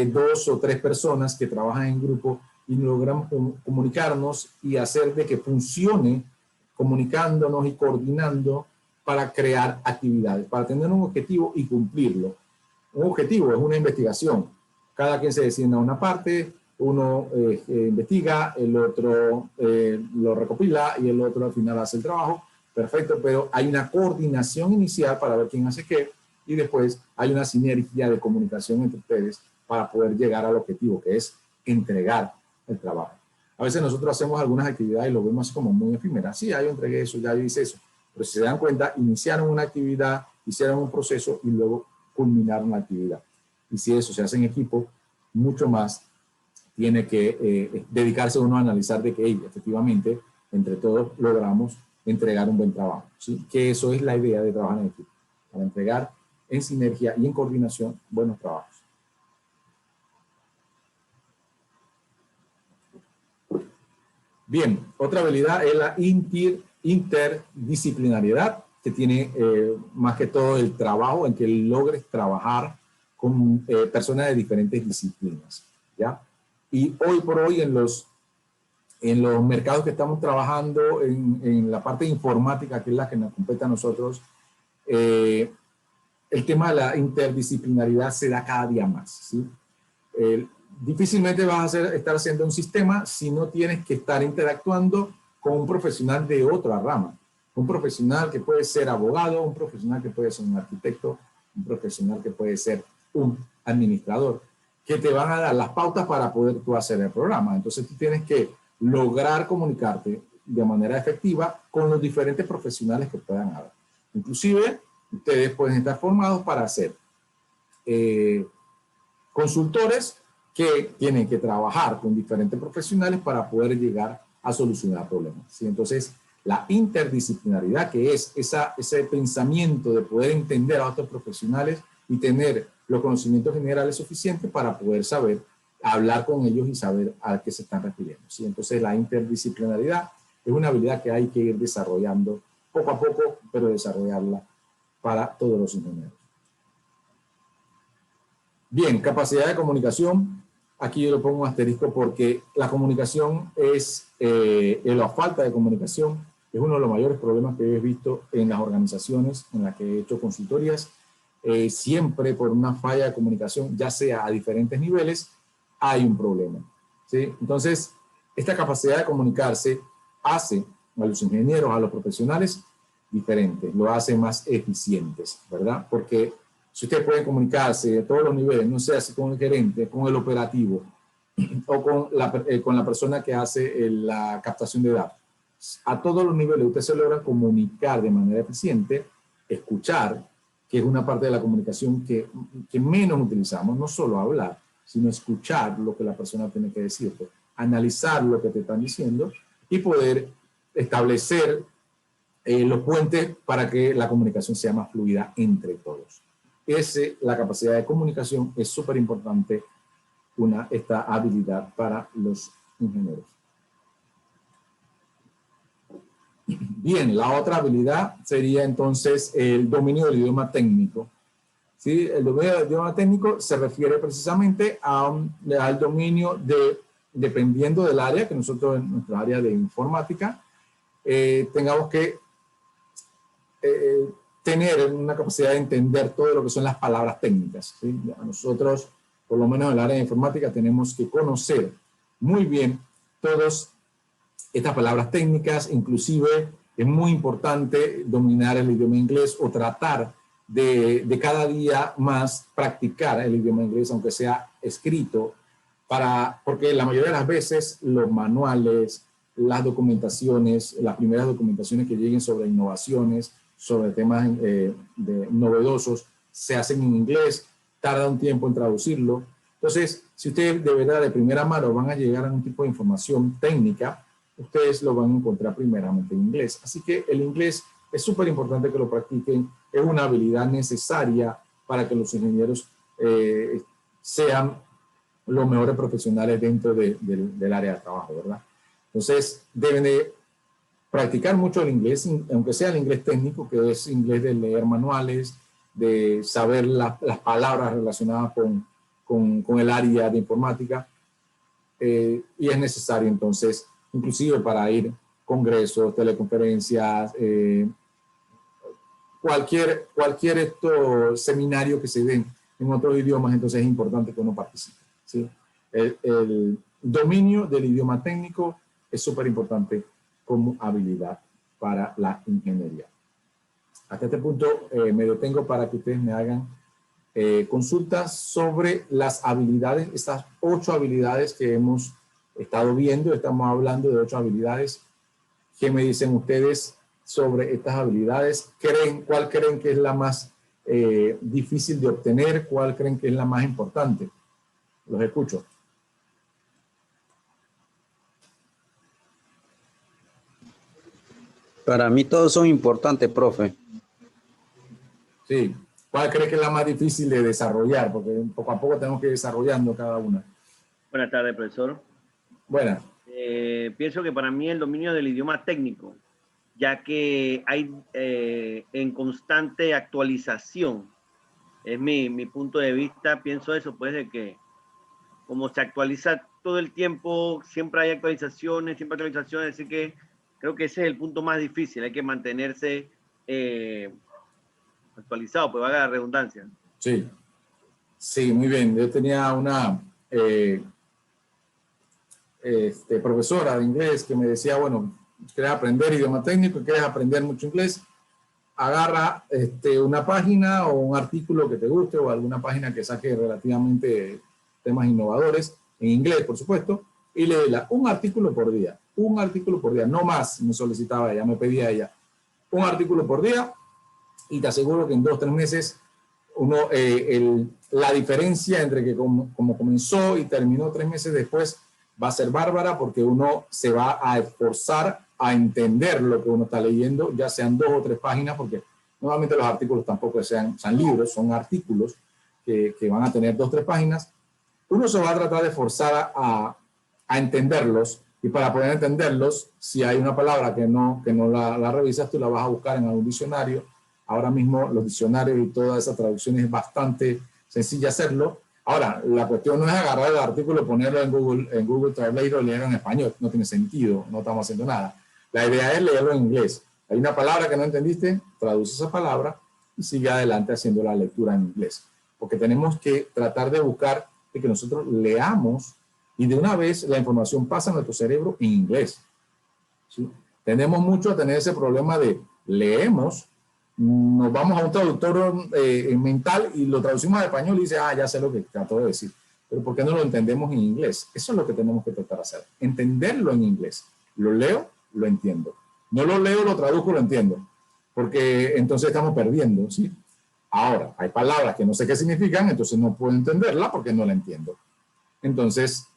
dos o tres personas que trabajan en grupo y logramos comunicarnos y hacer de que funcione comunicándonos y coordinando para crear actividades, para tener un objetivo y cumplirlo. Un objetivo es una investigación. Cada quien se designa una parte, uno investiga, el otro lo recopila y el otro al final hace el trabajo. Perfecto, pero hay una coordinación inicial para ver quién hace qué y después hay una sinergia de comunicación entre ustedes para poder llegar al objetivo, que es entregar el trabajo. A veces nosotros hacemos algunas actividades y lo vemos como muy efímeras. Sí, yo entregué eso, ya yo hice eso. Pero si se dan cuenta, iniciaron una actividad, hicieron un proceso y luego culminaron la actividad. Y si eso se hace en equipo, mucho más tiene que dedicarse uno a analizar de que efectivamente entre todos logramos entregar un buen trabajo, ¿sí? Que eso es la idea de trabajar en equipo, para entregar en sinergia y en coordinación buenos trabajos. Bien, otra habilidad es la interdisciplinariedad, que tiene más que todo el trabajo en que logres trabajar con personas de diferentes disciplinas, ¿ya? Y hoy por hoy en los mercados que estamos trabajando, en la parte de informática, que es la que nos compete a nosotros, el tema de la interdisciplinaridad se da cada día más, ¿sí? Difícilmente vas a estar haciendo un sistema si no tienes que estar interactuando con un profesional de otra rama. Un profesional que puede ser abogado, un profesional que puede ser un arquitecto, un profesional que puede ser un administrador, que te van a dar las pautas para poder tú hacer el programa. Entonces tú tienes que lograr comunicarte de manera efectiva con los diferentes profesionales que puedan haber. Inclusive, ustedes pueden estar formados para ser consultores que tienen que trabajar con diferentes profesionales para poder llegar a solucionar problemas, ¿sí? Entonces, la interdisciplinaridad, que es ese pensamiento de poder entender a otros profesionales y tener los conocimientos generales suficientes para poder saber hablar con ellos y saber a qué se están refiriendo, ¿sí? Entonces, la interdisciplinaridad es una habilidad que hay que ir desarrollando poco a poco, pero desarrollarla para todos los ingenieros. Bien, capacidad de comunicación. Aquí yo le pongo un asterisco porque la comunicación es, la falta de comunicación es uno de los mayores problemas que he visto en las organizaciones en las que he hecho consultorías. Siempre por una falla de comunicación, ya sea a diferentes niveles, hay un problema, ¿sí? Entonces, esta capacidad de comunicarse hace a los ingenieros, a los profesionales, diferentes, lo hace más eficientes, ¿verdad? Porque si ustedes pueden comunicarse a todos los niveles, no sé si con el gerente, con el operativo o con la persona que hace la captación de datos, a todos los niveles ustedes se logran comunicar de manera eficiente, escuchar, que es una parte de la comunicación que menos utilizamos, no solo hablar, sino escuchar lo que la persona tiene que decirte, analizar lo que te están diciendo y poder establecer los puentes para que la comunicación sea más fluida entre todos. La capacidad de comunicación es súper importante, esta habilidad para los ingenieros. Bien, la otra habilidad sería entonces el dominio del idioma técnico. ¿Sí? El dominio del idioma técnico se refiere precisamente al dominio dependiendo del área, que nosotros en nuestra área de informática tengamos que tener una capacidad de entender todo lo que son las palabras técnicas, ¿sí? Nosotros, por lo menos en el área de informática, tenemos que conocer muy bien todas estas palabras técnicas. Inclusive es muy importante dominar el idioma inglés o tratar de cada día más practicar el idioma inglés, aunque sea escrito, porque la mayoría de las veces los manuales, las documentaciones, las primeras documentaciones que lleguen sobre innovaciones, sobre temas novedosos, se hacen en inglés, tarda un tiempo en traducirlo. Entonces, si ustedes de verdad de primera mano van a llegar a un tipo de información técnica, ustedes lo van a encontrar primeramente en inglés. Así que el inglés es súper importante que lo practiquen, es una habilidad necesaria para que los ingenieros sean los mejores profesionales dentro del área de trabajo, ¿verdad? Entonces, deben de practicar mucho el inglés, aunque sea el inglés técnico, que es inglés de leer manuales, de saber las palabras relacionadas con el área de informática, y es necesario entonces, inclusive para ir a congresos, teleconferencias, cualquier seminario que se den en otros idiomas, entonces es importante que uno participe, ¿sí? El dominio del idioma técnico es súper importante como habilidad para la ingeniería. Hasta este punto me detengo para que ustedes me hagan consultas sobre las habilidades, estas 8 habilidades que hemos estado viendo. Estamos hablando de 8 habilidades. ¿Qué me dicen ustedes sobre estas habilidades? ¿Cuál creen que es la más difícil de obtener? ¿Cuál creen que es la más importante? Los escucho.
Para mí todos son importantes, profe.
Sí. ¿Cuál cree que es la más difícil de desarrollar? Porque poco a poco tenemos que ir desarrollando cada una.
Buenas tardes, profesor.
Buenas.
Pienso que para mí el dominio del idioma técnico, ya que hay en constante actualización. Es mi punto de vista, pienso eso, pues, de que como se actualiza todo el tiempo, siempre hay actualizaciones, así que creo que ese es el punto más difícil, hay que mantenerse actualizado, pues valga la redundancia.
Sí, sí, muy bien. Yo tenía una profesora de inglés que me decía, bueno, quieres aprender idioma técnico, quieres aprender mucho inglés, agarra una página o un artículo que te guste o alguna página que saque relativamente temas innovadores, en inglés, por supuesto, y léela un artículo por día, no más, me solicitaba ella, me pedía ella, un artículo por día, y te aseguro que en 2 o 3 meses la diferencia entre que como comenzó y terminó 3 meses después va a ser bárbara, porque uno se va a esforzar a entender lo que uno está leyendo, ya sean 2 o 3 páginas, porque normalmente los artículos tampoco sean libros, son artículos que van a tener 2 o 3 páginas. Uno se va a tratar de forzar a entenderlos, y para poder entenderlos, si hay una palabra que no la revisas, tú la vas a buscar en algún diccionario. Ahora mismo los diccionarios y toda esa traducción es bastante sencilla hacerlo. Ahora, la cuestión no es agarrar el artículo, ponerlo en Google Translate o leerlo en español. No tiene sentido, no estamos haciendo nada. La idea es leerlo en inglés. Hay una palabra que no entendiste, traduce esa palabra y sigue adelante haciendo la lectura en inglés. Porque tenemos que tratar de buscar de que nosotros leamos y de una vez la información pasa a nuestro cerebro en inglés. ¿Sí? Tendemos mucho a tener ese problema de leemos, nos vamos a un traductor mental y lo traducimos al español y dice, ah, ya sé lo que trató de decir. Pero ¿por qué no lo entendemos en inglés? Eso es lo que tenemos que tratar de hacer. Entenderlo en inglés. Lo leo, lo entiendo. No lo leo, lo traduzco, lo entiendo. Porque entonces estamos perdiendo, ¿sí? Ahora, hay palabras que no sé qué significan, entonces no puedo entenderla porque no la entiendo. Entonces,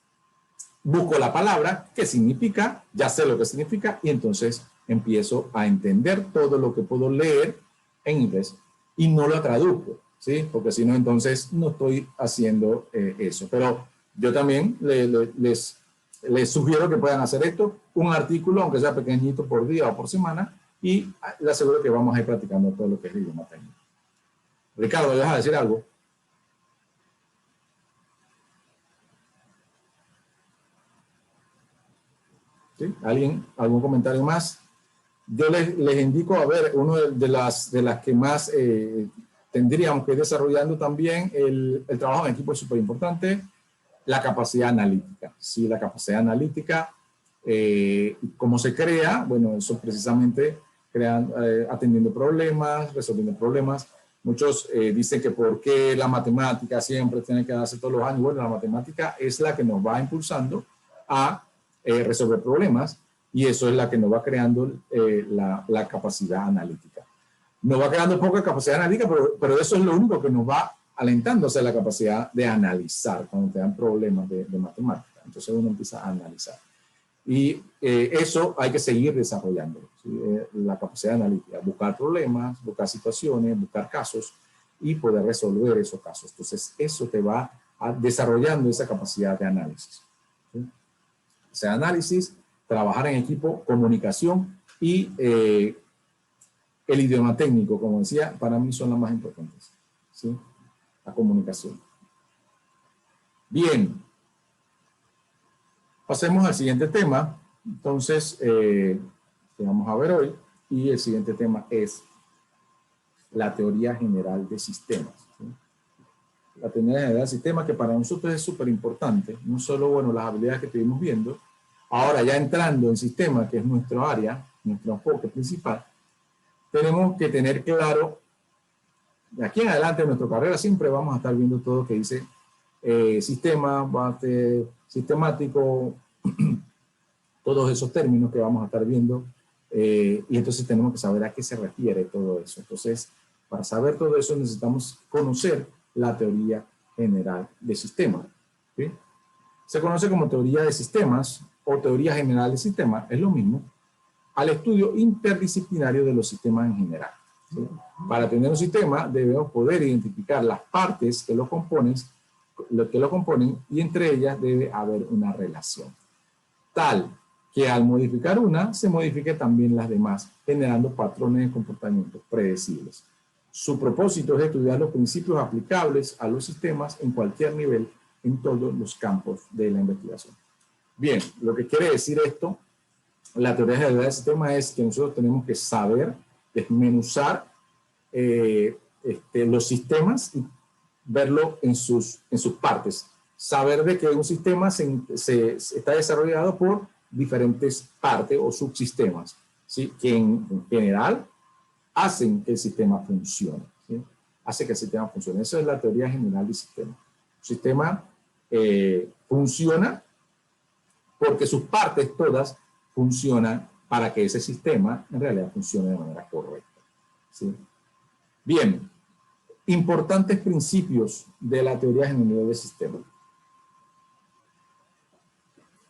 busco la palabra, qué significa, ya sé lo que significa, y entonces empiezo a entender todo lo que puedo leer en inglés y no lo traduzco, ¿sí? Porque si no, entonces no estoy haciendo eso. Pero yo también les sugiero que puedan hacer esto, un artículo, aunque sea pequeñito por día o por semana, y les aseguro que vamos a ir practicando todo lo que es el idioma técnico. Ricardo, ¿me vas a decir algo? ¿Sí? ¿Algún comentario más? Yo les indico, a ver, uno de las que más tendríamos que ir desarrollando también, el trabajo en equipo es súper importante, la capacidad analítica. Sí, la capacidad analítica, ¿cómo se crea? Bueno, eso precisamente crean, atendiendo problemas, resolviendo problemas. Muchos dicen que por qué la matemática siempre tiene que darse todos los años. Bueno, la matemática es la que nos va impulsando a resolver problemas y eso es la que nos va creando la capacidad analítica. Nos va creando poca capacidad analítica, pero eso es lo único que nos va alentando a hacer la capacidad de analizar cuando te dan problemas de matemática. Entonces uno empieza a analizar. Y eso hay que seguir desarrollándolo, ¿sí? La capacidad analítica, buscar problemas, buscar situaciones, buscar casos y poder resolver esos casos. Entonces eso te va desarrollando esa capacidad de análisis, ¿sí? O sea, análisis, trabajar en equipo, comunicación y el idioma técnico, como decía, para mí son las más importantes, ¿sí? La comunicación. Bien. Pasemos al siguiente tema. Entonces, que vamos a ver hoy. Y el siguiente tema es la teoría general de sistemas, ¿sí? La teoría general de sistemas que para nosotros es súper importante. No solo, bueno, las habilidades que estuvimos viendo. Ahora ya entrando en sistemas, que es nuestro área, nuestro enfoque principal, tenemos que tener claro, de aquí en adelante en nuestra carrera siempre vamos a estar viendo todo lo que dice sistema, sistemático, todos esos términos que vamos a estar viendo, y entonces tenemos que saber a qué se refiere todo eso. Entonces, para saber todo eso necesitamos conocer la teoría general de sistemas, ¿sí? Se conoce como teoría de sistemas o teoría general de sistemas, es lo mismo, al estudio interdisciplinario de los sistemas en general, ¿sí? Para tener un sistema debemos poder identificar las partes que lo componen y entre ellas debe haber una relación, tal que al modificar una, se modifique también las demás, generando patrones de comportamiento predecibles. Su propósito es estudiar los principios aplicables a los sistemas en cualquier nivel, en todos los campos de la investigación. Bien, lo que quiere decir esto, la teoría general del sistema es que nosotros tenemos que saber desmenuzar los sistemas y verlo en sus partes. Saber de que un sistema está desarrollado por diferentes partes o subsistemas, ¿sí? Que en general hacen que el sistema funcione, ¿sí? Hace que el sistema funcione. Esa es la teoría general del sistema. El sistema funciona porque sus partes todas funcionan para que ese sistema en realidad funcione de manera correcta, ¿sí? Bien, importantes principios de la teoría general del sistema.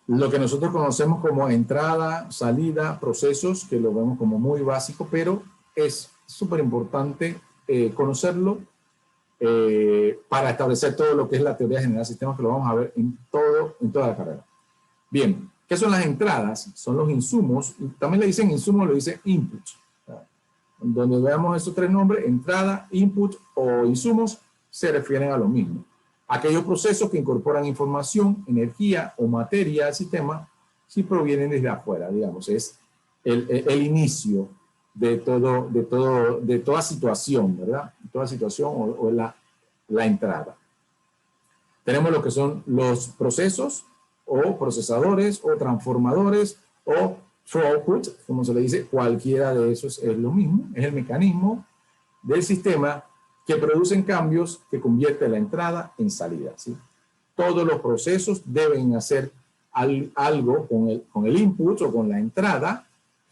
Lo que nosotros conocemos como entrada, salida, procesos, que lo vemos como muy básico, pero es súper importante conocerlo para establecer todo lo que es la teoría general de sistemas, que lo vamos a ver en toda la carrera. Bien, ¿qué son las entradas? Son los insumos, también le dicen insumos, le dicen input. Donde veamos esos tres nombres, entrada, input o insumos, se refieren a lo mismo. Aquellos procesos que incorporan información, energía o materia al sistema, si provienen desde afuera, digamos, es el inicio de toda situación, ¿verdad? Toda situación o la entrada. Tenemos lo que son los procesos o procesadores o transformadores o throughput, como se le dice, cualquiera de esos es lo mismo, es el mecanismo del sistema que producen cambios que convierte la entrada en salida, ¿sí? Todos los procesos deben hacer algo con el input o con la entrada,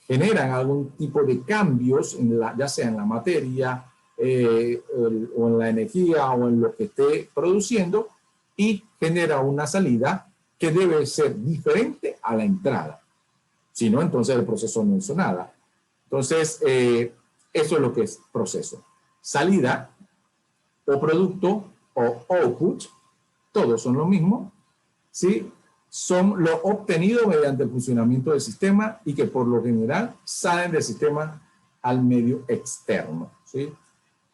generan algún tipo de cambios, ya sea en la materia o en la energía o en lo que esté produciendo, y genera una salida que debe ser diferente a la entrada. Si no, entonces el proceso no hizo nada. Entonces, eso es lo que es proceso. Salida o producto o output, todos son lo mismo, ¿sí? Son lo obtenido mediante el funcionamiento del sistema y que por lo general salen del sistema al medio externo, ¿sí?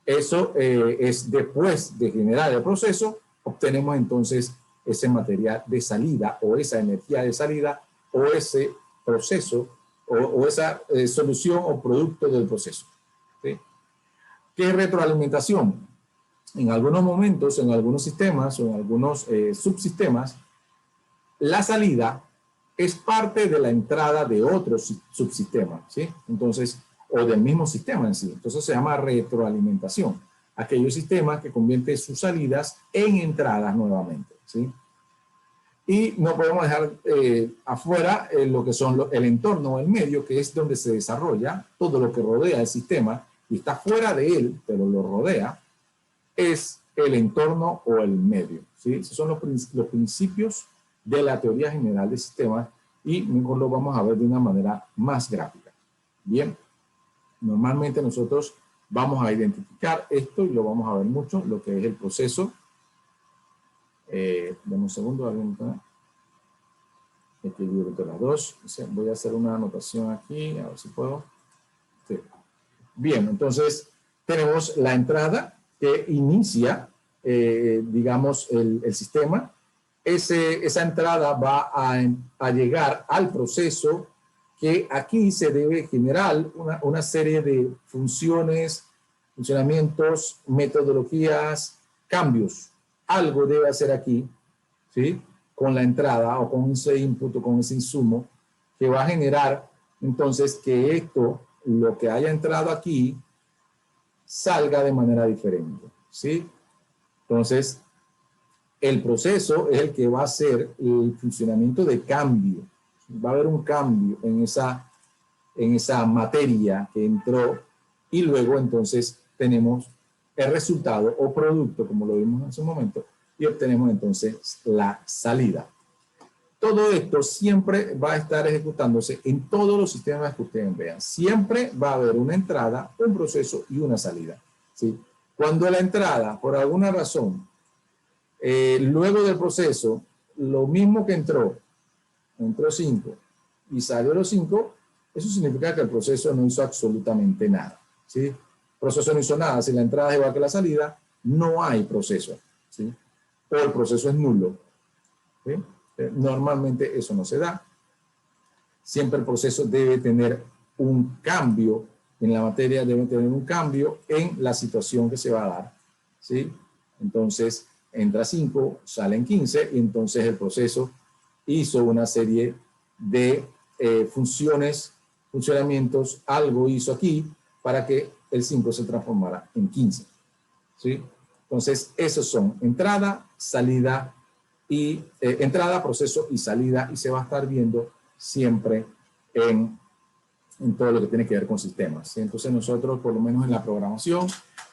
Eso es después de generar el proceso, obtenemos entonces ese material de salida o esa energía de salida o ese proceso o esa solución o producto del proceso, ¿sí? ¿Qué es retroalimentación? En algunos momentos, en algunos sistemas o en algunos subsistemas, la salida es parte de la entrada de otro subsistema, ¿sí? Entonces, o del mismo sistema en sí. Entonces se llama retroalimentación. Aquellos sistemas que convierten sus salidas en entradas nuevamente, ¿sí? Y no podemos dejar afuera lo que son el entorno o el medio, que es donde se desarrolla todo lo que rodea el sistema y está fuera de él, pero lo rodea, es el entorno o el medio, ¿sí? Esos son los principios de la teoría general de sistemas y mejor lo vamos a ver de una manera más gráfica. Bien, normalmente nosotros vamos a identificar esto y lo vamos a ver mucho, lo que es el proceso. Dame un segundo, equilibrio de las dos. Voy a hacer una anotación aquí, a ver si puedo. Sí. Bien, entonces tenemos la entrada que inicia, digamos, el sistema. Esa entrada va a llegar al proceso que aquí se debe generar una serie de funciones, funcionamientos, metodologías, cambios. Algo debe hacer aquí, ¿sí? Con la entrada o con ese input o con ese insumo que va a generar entonces que esto, lo que haya entrado aquí, salga de manera diferente, ¿sí? Entonces, el proceso es el que va a hacer el funcionamiento de cambio. Va a haber un cambio en esa materia que entró y luego entonces tenemos el resultado o producto, como lo vimos hace un momento, y obtenemos entonces la salida. Todo esto siempre va a estar ejecutándose en todos los sistemas que ustedes vean. Siempre va a haber una entrada, un proceso y una salida, ¿sí? Cuando la entrada, por alguna razón, luego del proceso, lo mismo que entró 5 y salió los 5, eso significa que el proceso no hizo absolutamente nada, ¿sí? El proceso no hizo nada. Si la entrada es igual que la salida, no hay proceso, ¿sí? O el proceso es nulo, ¿sí? Normalmente eso no se da. Siempre el proceso debe tener un cambio en la materia, debe tener un cambio en la situación que se va a dar, ¿sí? Entonces, entra 5, salen 15, y entonces el proceso hizo una serie de funcionamientos, algo hizo aquí para que el 5 se transformara en 15, ¿sí? Entonces, esos son entrada, salida, y entrada, proceso y salida, y se va a estar viendo siempre en todo lo que tiene que ver con sistemas, ¿sí? Entonces nosotros, por lo menos en la programación,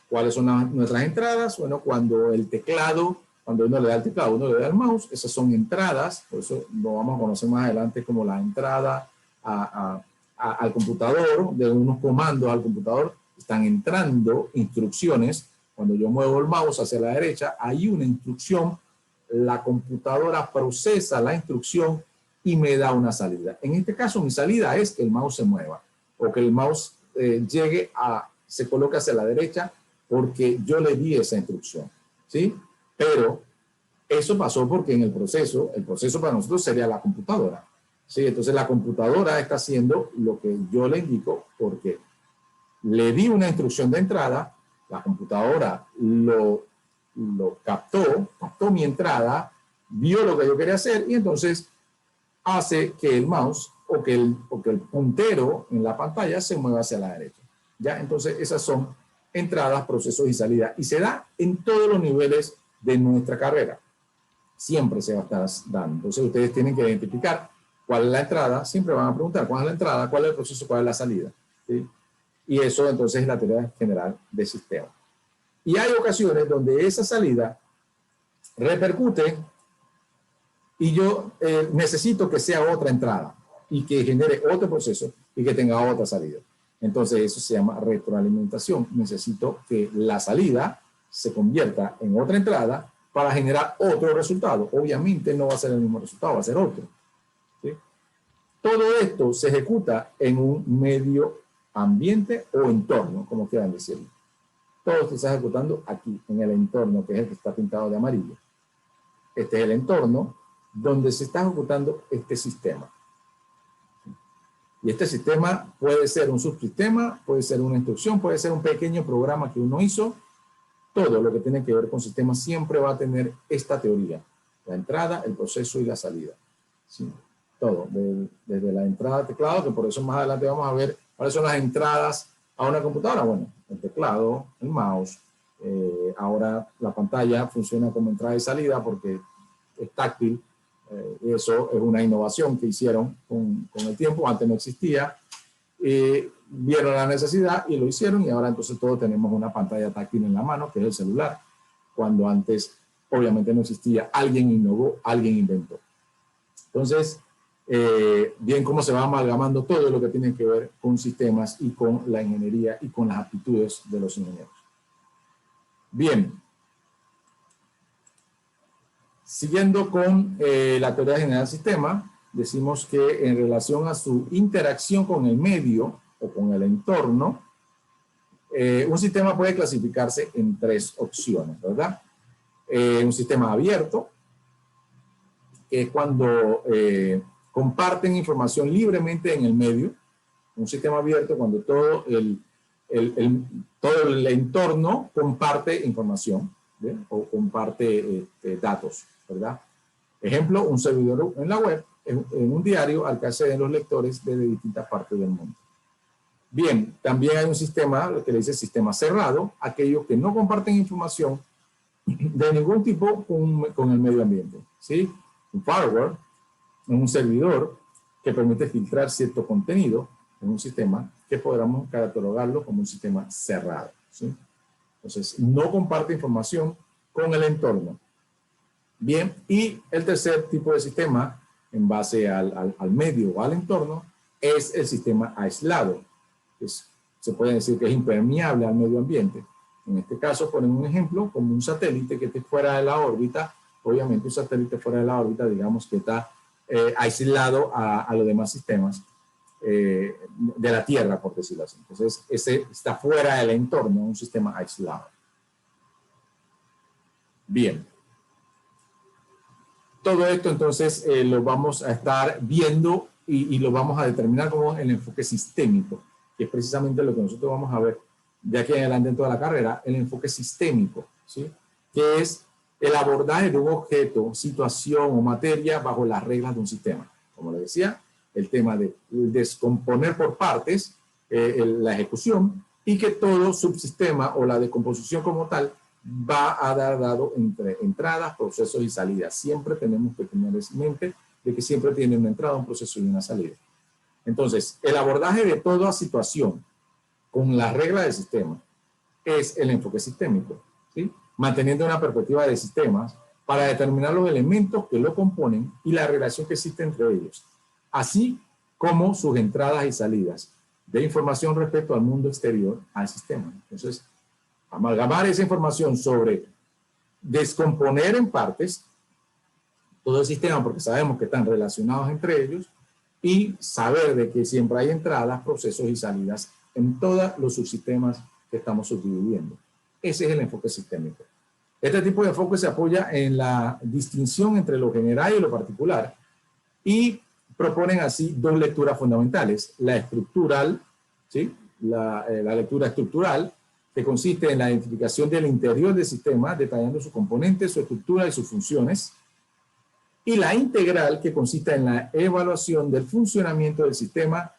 ¿cuáles son nuestras entradas? Bueno, cuando el teclado, cuando uno le da el teclado, uno le da el mouse, esas son entradas, por eso lo vamos a conocer más adelante como la entrada al computador, de unos comandos al computador, están entrando instrucciones. Cuando yo muevo el mouse hacia la derecha, hay una instrucción, la computadora procesa la instrucción y me da una salida. En este caso, mi salida es que el mouse se mueva o que el mouse se coloque hacia la derecha porque yo le di esa instrucción, ¿sí? Pero eso pasó porque en el proceso para nosotros sería la computadora. Sí, entonces la computadora está haciendo lo que yo le indico porque le di una instrucción de entrada, la computadora lo captó mi entrada, vio lo que yo quería hacer y entonces hace que el mouse o que el puntero en la pantalla se mueva hacia la derecha. ¿Ya? Entonces esas son entradas, procesos y salidas. Y se da en todos los niveles de nuestra carrera. Siempre se va a estar dando. Entonces ustedes tienen que identificar cuál es la entrada. Siempre van a preguntar cuál es la entrada, cuál es el proceso, cuál es la salida. ¿Sí? Y eso entonces es la teoría general del sistema. Y hay ocasiones donde esa salida repercute y yo necesito que sea otra entrada y que genere otro proceso y que tenga otra salida. Entonces eso se llama retroalimentación. Necesito que la salida se convierta en otra entrada para generar otro resultado. Obviamente no va a ser el mismo resultado, va a ser otro. ¿Sí? Todo esto se ejecuta en un medio ambiente o entorno, como quieran decirlo. Todo se está ejecutando aquí, en el entorno, que es el que está pintado de amarillo. Este es el entorno donde se está ejecutando este sistema. Y este sistema puede ser un subsistema, puede ser una instrucción, puede ser un pequeño programa que uno hizo. Todo lo que tiene que ver con sistemas siempre va a tener esta teoría. La entrada, el proceso y la salida. ¿Sí? Todo, desde la entrada al teclado, que por eso más adelante vamos a ver cuáles son las entradas a una computadora. Bueno, el teclado, el mouse. Ahora la pantalla funciona como entrada y salida porque es táctil. Eso es una innovación que hicieron con el tiempo. Antes no existía. Vieron la necesidad y lo hicieron y ahora entonces todos tenemos una pantalla táctil en la mano, que es el celular. Cuando antes obviamente no existía. Alguien innovó, alguien inventó. Entonces, bien cómo se va amalgamando todo lo que tiene que ver con sistemas y con la ingeniería y con las aptitudes de los ingenieros. Bien. Siguiendo con la teoría general del sistema, decimos que en relación a su interacción con el medio o con el entorno, un sistema puede clasificarse en tres opciones, ¿verdad? Un sistema abierto, que es cuando comparten información libremente en el medio. Un sistema abierto cuando todo el entorno comparte información, ¿bien? O comparte datos, ¿verdad? Ejemplo, un servidor en la web, en un diario al que acceden los lectores desde distintas partes del mundo. Bien, también hay un sistema, lo que le dice sistema cerrado, aquellos que no comparten información de ningún tipo con el medio ambiente, ¿sí? Un firewall, un servidor que permite filtrar cierto contenido en un sistema que podamos catalogarlo como un sistema cerrado, ¿sí? Entonces, no comparte información con el entorno. Bien, y el tercer tipo de sistema, en base al medio o al entorno, es el sistema aislado. Se puede decir que es impermeable al medio ambiente. En este caso, ponen un ejemplo como un satélite que esté fuera de la órbita. Obviamente, un satélite fuera de la órbita, digamos que está aislado a los demás sistemas de la Tierra, por decirlo así. Entonces, ese está fuera del entorno, un sistema aislado. Bien. Todo esto, entonces, lo vamos a estar viendo y lo vamos a determinar como el enfoque sistémico, que es precisamente lo que nosotros vamos a ver de aquí en adelante en toda la carrera, el enfoque sistémico, ¿sí? Que es el abordaje de un objeto, situación o materia bajo las reglas de un sistema. Como les decía, el tema de descomponer por partes la ejecución y que todo subsistema o la descomposición como tal va a dar dado entre entradas, procesos y salidas. Siempre tenemos que tener en mente de que siempre tiene una entrada, un proceso y una salida. Entonces, el abordaje de toda situación con las reglas del sistema es el enfoque sistémico, ¿sí? Manteniendo una perspectiva de sistemas para determinar los elementos que lo componen y la relación que existe entre ellos, así como sus entradas y salidas de información respecto al mundo exterior al sistema. Entonces, amalgamar esa información sobre descomponer en partes todo el sistema, porque sabemos que están relacionados entre ellos, y saber de que siempre hay entradas, procesos y salidas en todos los subsistemas que estamos subdividiendo. Ese es el enfoque sistémico. Este tipo de enfoque se apoya en la distinción entre lo general y lo particular y proponen así dos lecturas fundamentales. La estructural, ¿sí? La lectura estructural, que consiste en la identificación del interior del sistema, detallando sus componentes, su estructura y sus funciones. Y la integral, que consiste en la evaluación del funcionamiento del sistema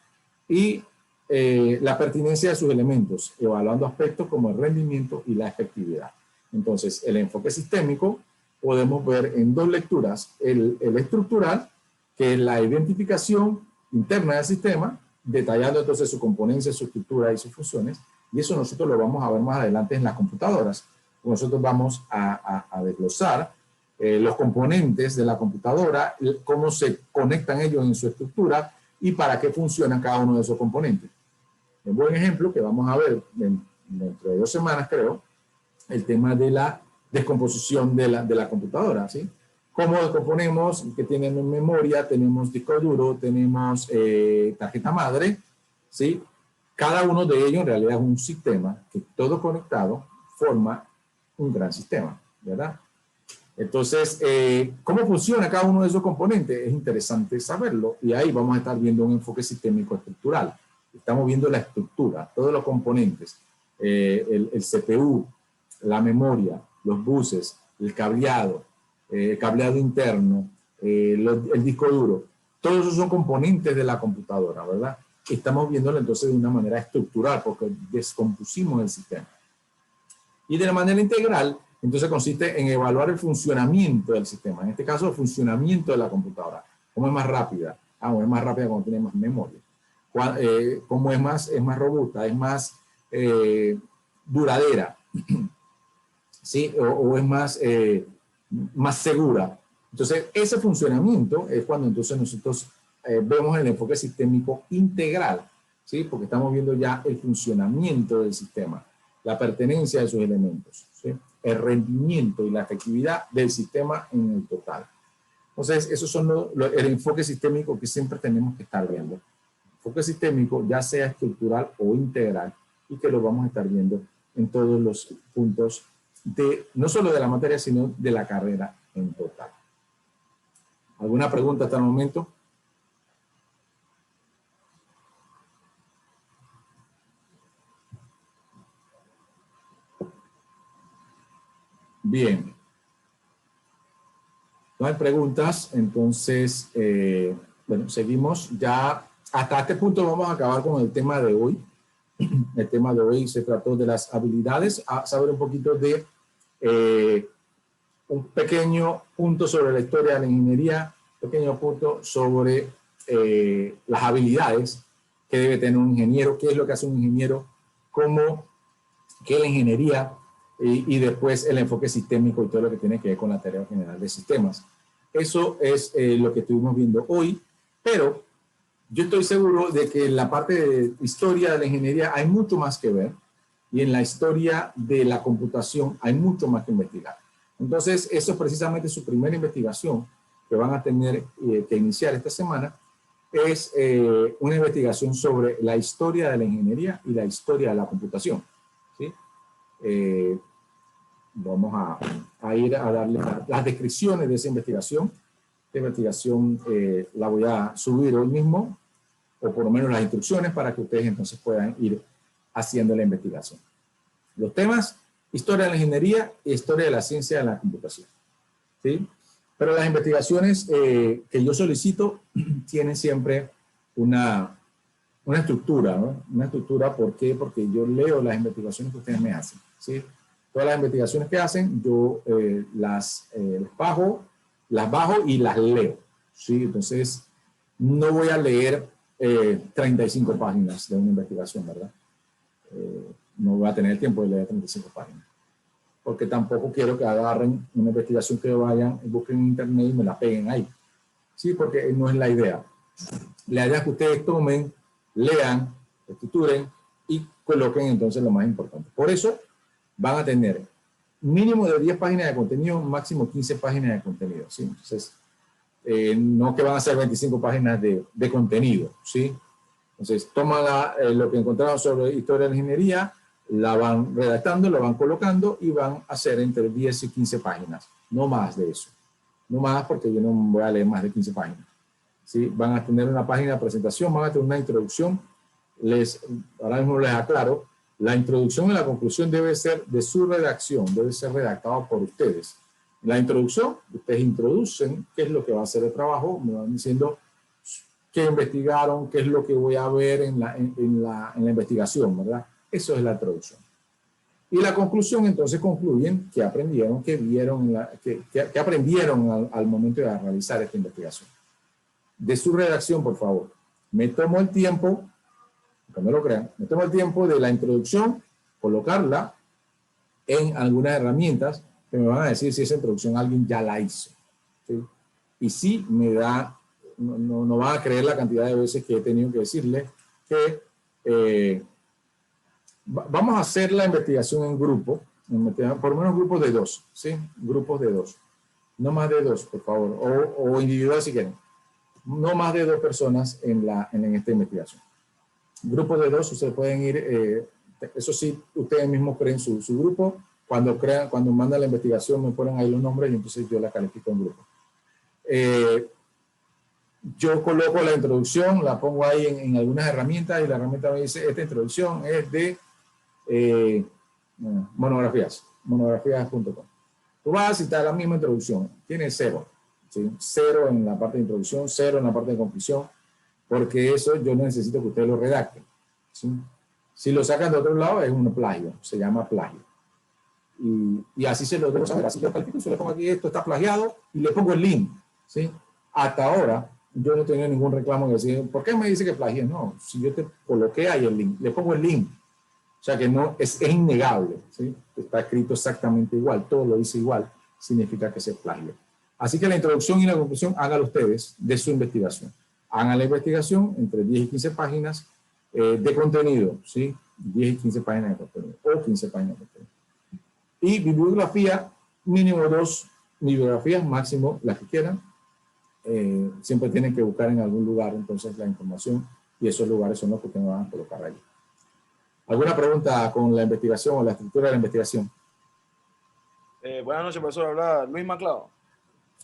y la pertinencia de sus elementos, evaluando aspectos como el rendimiento y la efectividad. Entonces, el enfoque sistémico podemos ver en dos lecturas. El estructural, que es la identificación interna del sistema, detallando entonces su componencia, su estructura y sus funciones. Y eso nosotros lo vamos a ver más adelante en las computadoras. Nosotros vamos a desglosar los componentes de la computadora, cómo se conectan ellos en su estructura y para qué funcionan cada uno de esos componentes. Un buen ejemplo que vamos a ver dentro de 2 semanas, creo, el tema de la descomposición de la computadora, ¿sí? Cómo descomponemos, que tienen memoria, tenemos disco duro, tenemos tarjeta madre, ¿sí? Cada uno de ellos en realidad es un sistema que todo conectado forma un gran sistema, ¿verdad? Entonces, ¿cómo funciona cada uno de esos componentes? Es interesante saberlo y ahí vamos a estar viendo un enfoque sistémico estructural. Estamos viendo la estructura, todos los componentes, el CPU, la memoria, los buses, el cableado interno, el disco duro. Todos esos son componentes de la computadora, ¿verdad? Estamos viéndolo entonces de una manera estructural porque descompusimos el sistema. Y de la manera integral, entonces consiste en evaluar el funcionamiento del sistema. En este caso, el funcionamiento de la computadora. ¿Cómo es más rápida? Es más rápida cuando tiene más memoria. ¿Cómo es más robusta? Es más duradera. ¿Sí? O es más segura. Entonces, ese funcionamiento es cuando entonces nosotros vemos el enfoque sistémico integral, ¿sí? Porque estamos viendo ya el funcionamiento del sistema, la pertenencia de sus elementos, ¿sí? El rendimiento y la efectividad del sistema en el total. Entonces, esos son el enfoque sistémico que siempre tenemos que estar viendo. Enfoque sistémico, ya sea estructural o integral, y que lo vamos a estar viendo en todos los puntos no solo de la materia, sino de la carrera en total. ¿Alguna pregunta hasta el momento? Bien. No hay preguntas, entonces, bueno, seguimos. Ya hasta este punto vamos a acabar con el tema de hoy. El tema de hoy se trató de las habilidades, a saber un poquito de un pequeño punto sobre la historia de la ingeniería, pequeño punto sobre las habilidades que debe tener un ingeniero, qué es lo que hace un ingeniero, qué es la ingeniería, y después el enfoque sistémico y todo lo que tiene que ver con la tarea general de sistemas. Eso es lo que estuvimos viendo hoy, pero yo estoy seguro de que en la parte de historia de la ingeniería hay mucho más que ver, y en la historia de la computación hay mucho más que investigar. Entonces, eso es precisamente su primera investigación que van a tener que iniciar esta semana, es una investigación sobre la historia de la ingeniería y la historia de la computación, ¿sí? Vamos a ir a darle las descripciones de esa investigación. Esta investigación la voy a subir hoy mismo, o por lo menos las instrucciones, para que ustedes entonces puedan ir haciendo la investigación. Los temas: historia de la ingeniería y historia de la ciencia de la computación, ¿sí? Pero las investigaciones que yo solicito tienen siempre una estructura, ¿no? Una estructura, ¿por qué? Porque yo leo las investigaciones que ustedes me hacen, ¿sí? Todas las investigaciones que hacen, yo las bajo y las leo, ¿sí? Entonces, no voy a leer 35 páginas de una investigación, ¿verdad? No voy a tener el tiempo de leer 35 páginas. Porque tampoco quiero que agarren una investigación que vayan, busquen en internet y me la peguen ahí. Sí, porque no es la idea. La idea es que ustedes tomen, lean, estructuren y coloquen entonces lo más importante. Por eso van a tener mínimo de 10 páginas de contenido, máximo 15 páginas de contenido, ¿sí? Entonces, no que van a ser 25 páginas de contenido, ¿sí? Entonces, toman lo que encontraron sobre historia de la ingeniería, la van redactando, la van colocando y van a hacer entre 10 y 15 páginas. No más de eso. No más, porque yo no voy a leer más de 15 páginas. ¿sí? Van a tener una página de presentación, van a tener una introducción. Ahora mismo les aclaro, la introducción y la conclusión debe ser de su redacción, debe ser redactado por ustedes. En la introducción, ustedes introducen qué es lo que va a ser el trabajo, me van diciendo qué investigaron, qué es lo que voy a ver en la investigación, ¿verdad? Eso es la introducción. Y la conclusión, entonces, concluyen que aprendieron, que vieron, que aprendieron al momento de realizar esta investigación. De su redacción, por favor. Me tomo el tiempo, aunque no lo crean, me tomo el tiempo de la introducción, colocarla en algunas herramientas que me van a decir si esa introducción alguien ya la hizo, ¿sí? Y sí me da, no van a creer la cantidad de veces que he tenido que decirle que vamos a hacer la investigación en grupo, por lo menos grupos de 2, ¿sí? Grupos de 2. No más de 2, por favor, o individual si quieren. No más de 2 personas en esta investigación. Grupos de 2, ustedes pueden ir, eso sí, ustedes mismos creen su grupo. Cuando mandan la investigación me ponen ahí los nombres y entonces yo la califico en grupo. Yo coloco la introducción, la pongo ahí en algunas herramientas y la herramienta me dice, esta introducción es de monografías.com. Tú vas a citar la misma introducción, tiene 0, ¿sí? 0 en la parte de introducción, 0 en la parte de conclusión, porque eso yo necesito que ustedes lo redacten, ¿sí? Si lo sacan de otro lado es un plagio, se llama plagio. Y así se lo debo saber, así yo califico, se le pongo aquí, esto está plagiado, y le pongo el link, ¿sí? Hasta ahora yo no he tenido ningún reclamo que decir, ¿por qué me dice que plagié? No, si yo te coloqué ahí el link, le pongo el link. O sea que no, es innegable, ¿sí? Está escrito exactamente igual, todo lo dice igual, significa que se plagio. Así que la introducción y la conclusión háganlo ustedes de su investigación. Hagan la investigación entre 10 y 15 páginas de contenido, ¿sí? 10 y 15 páginas de contenido, o 15 páginas de contenido. Y bibliografía, mínimo 2 bibliografías, máximo las que quieran. Siempre tienen que buscar en algún lugar entonces la información y esos lugares son los que ustedes van a colocar ahí. ¿Alguna pregunta con la investigación o la estructura de la investigación?
Buenas noches, profesor. Habla Luis Maclado.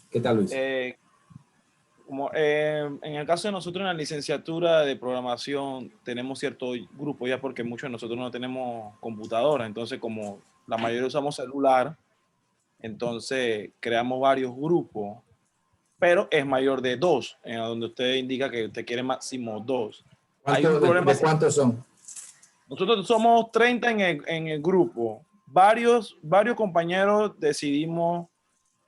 ¿Qué tal, Luis?
En el caso de nosotros en la licenciatura de programación tenemos cierto grupo ya porque muchos de nosotros no tenemos computadora, entonces como la mayoría usamos celular, entonces creamos varios grupos, pero es mayor de 2, en donde usted indica que usted quiere máximo 2. Hay un problema.
¿De cuántos son?
Nosotros somos 30 en el grupo. Varios compañeros decidimos,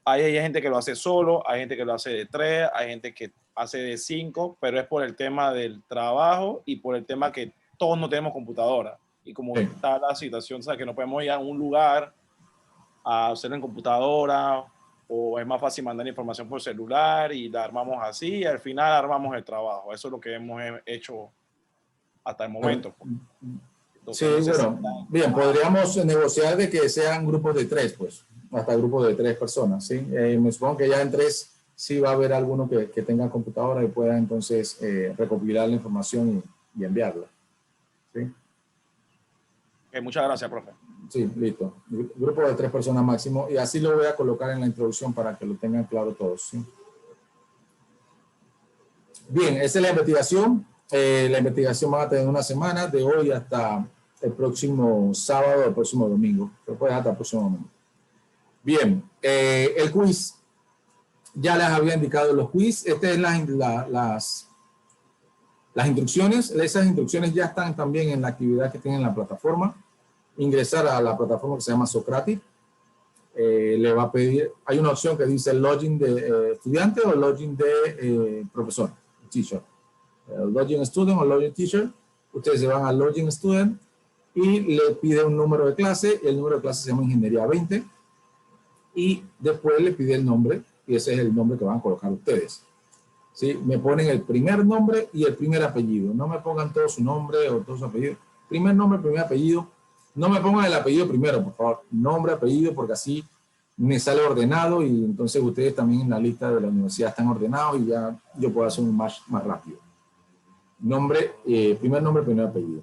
hay gente que lo hace solo, hay gente que lo hace de 3, hay gente que hace de 5, pero es por el tema del trabajo y por el tema que todos no tenemos computadora. Y como
Sí.
está la situación, o sea, que no podemos ir a un lugar a hacerlo en computadora, o es más fácil mandar información por celular y la armamos así, y al final armamos el trabajo. Eso es lo que hemos hecho hasta el momento. Entonces,
Sí, bueno, bien, podríamos negociar de que sean grupos de 3, pues, hasta grupos de 3 personas, ¿sí? Me supongo que ya en 3 sí va a haber alguno que tenga computadora y pueda entonces recopilar la información y enviarla, ¿sí?
Okay, muchas gracias, profe.
Sí, listo. Grupo de 3 personas máximo y así lo voy a colocar en la introducción para que lo tengan claro todos, ¿sí? Bien, esa es la investigación. La investigación va a tener una semana, de hoy hasta el próximo sábado, el próximo domingo. Después hasta el próximo domingo. Bien, el quiz. Ya les había indicado los quiz. Estas es las instrucciones. Esas instrucciones ya están también en la actividad que tienen en la plataforma. Ingresar a la plataforma que se llama Socratic. Le va a pedir, hay una opción que dice login de estudiante o login de profesor, teacher. Login student o login teacher. Ustedes se van a login student y le pide un número de clase. El número de clase se llama Ingeniería 20 y después le pide el nombre y ese es el nombre que van a colocar ustedes. ¿Sí? Me ponen el primer nombre y el primer apellido. No me pongan todo su nombre o todo su apellido. Primer nombre, primer apellido. No me pongan el apellido primero, por favor. Nombre, apellido, porque así me sale ordenado y entonces ustedes también en la lista de la universidad están ordenados y ya yo puedo hacer un match más rápido. Nombre, primer nombre, primer apellido.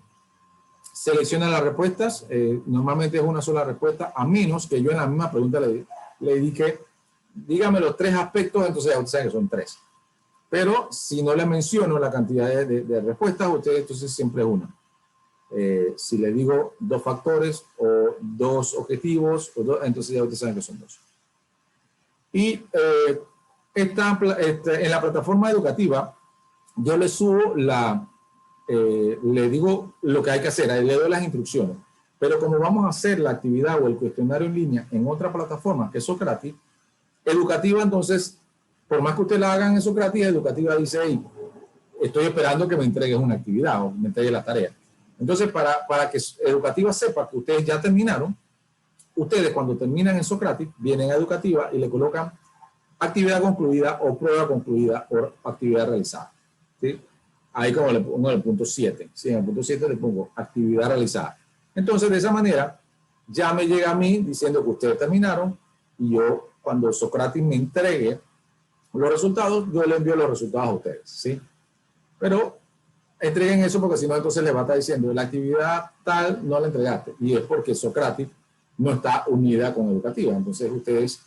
Seleccionan las respuestas. Normalmente es una sola respuesta, a menos que yo en la misma pregunta le indique, dígame los 3 aspectos, entonces ya ustedes saben que son 3. Pero si no le menciono la cantidad de respuestas, ustedes entonces siempre es una. Si le digo 2 factores o 2 objetivos, entonces ya ustedes saben que son 2. Y en la plataforma educativa, yo le subo le digo lo que hay que hacer, ahí le doy las instrucciones. Pero como vamos a hacer la actividad o el cuestionario en línea en otra plataforma, que es Socrative, educativa, entonces, por más que usted la haga en Socrative, educativa dice, hey, estoy esperando que me entregues una actividad o me entregues la tarea. Entonces, para que educativa sepa que ustedes ya terminaron, ustedes cuando terminan en Socrative, vienen a educativa y le colocan actividad concluida o prueba concluida o actividad realizada. ¿Sí? Ahí como le pongo en el punto 7. ¿Sí? En el punto 7 le pongo actividad realizada. Entonces, de esa manera, ya me llega a mí diciendo que ustedes terminaron y yo, cuando Socrative me entregue los resultados, yo le envío los resultados a ustedes. ¿Sí? Pero entreguen eso porque si no, entonces le va a estar diciendo la actividad tal no la entregaste. Y es porque Socrative no está unida con educativa. Entonces, ustedes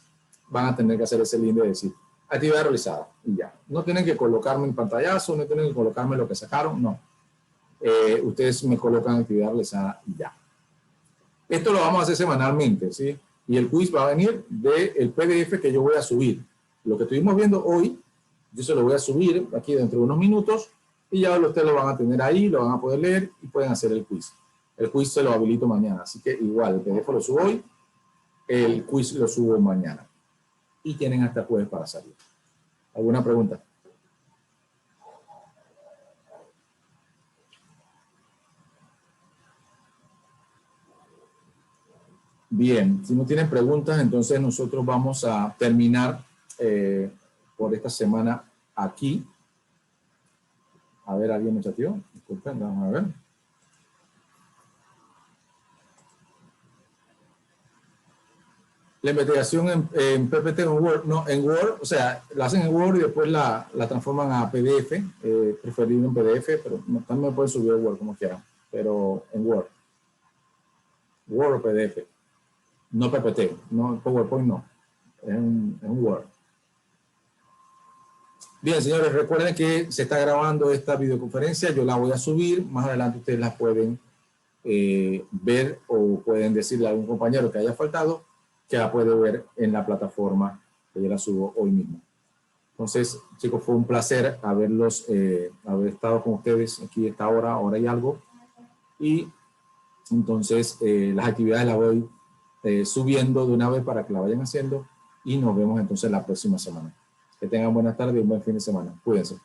van a tener que hacer ese link de decir actividad realizada y ya. No tienen que colocarme en pantallazo, no tienen que colocarme lo que sacaron, no. Ustedes me colocan actividad realizada y ya. Esto lo vamos a hacer semanalmente, ¿sí? Y el quiz va a venir del PDF que yo voy a subir. Lo que estuvimos viendo hoy, yo se lo voy a subir aquí dentro de unos minutos y ya ustedes lo van a tener ahí, lo van a poder leer y pueden hacer el quiz. El quiz se lo habilito mañana, así que igual, el PDF lo subo hoy, el quiz lo subo mañana. Y tienen hasta jueves para salir. ¿Alguna pregunta? Bien, si no tienen preguntas, entonces nosotros vamos a terminar por esta semana aquí. A ver, ¿alguien me chateó? Disculpen, vamos a ver. La investigación en PPT o en Word, no, en Word, o sea, la hacen en Word y después la transforman a PDF, preferible en PDF, pero también pueden subir a Word como quieran, pero en Word. Word o PDF, no PPT, no PowerPoint, no, es un Word. Bien, señores, recuerden que se está grabando esta videoconferencia, yo la voy a subir, más adelante ustedes la pueden ver o pueden decirle a algún compañero que haya faltado, que la puede ver en la plataforma que yo la subo hoy mismo. Entonces, chicos, fue un placer haber estado con ustedes aquí a esta hora y algo. Y entonces las actividades las voy subiendo de una vez para que la vayan haciendo y nos vemos entonces la próxima semana. Que tengan buenas tardes y un buen fin de semana. Cuídense.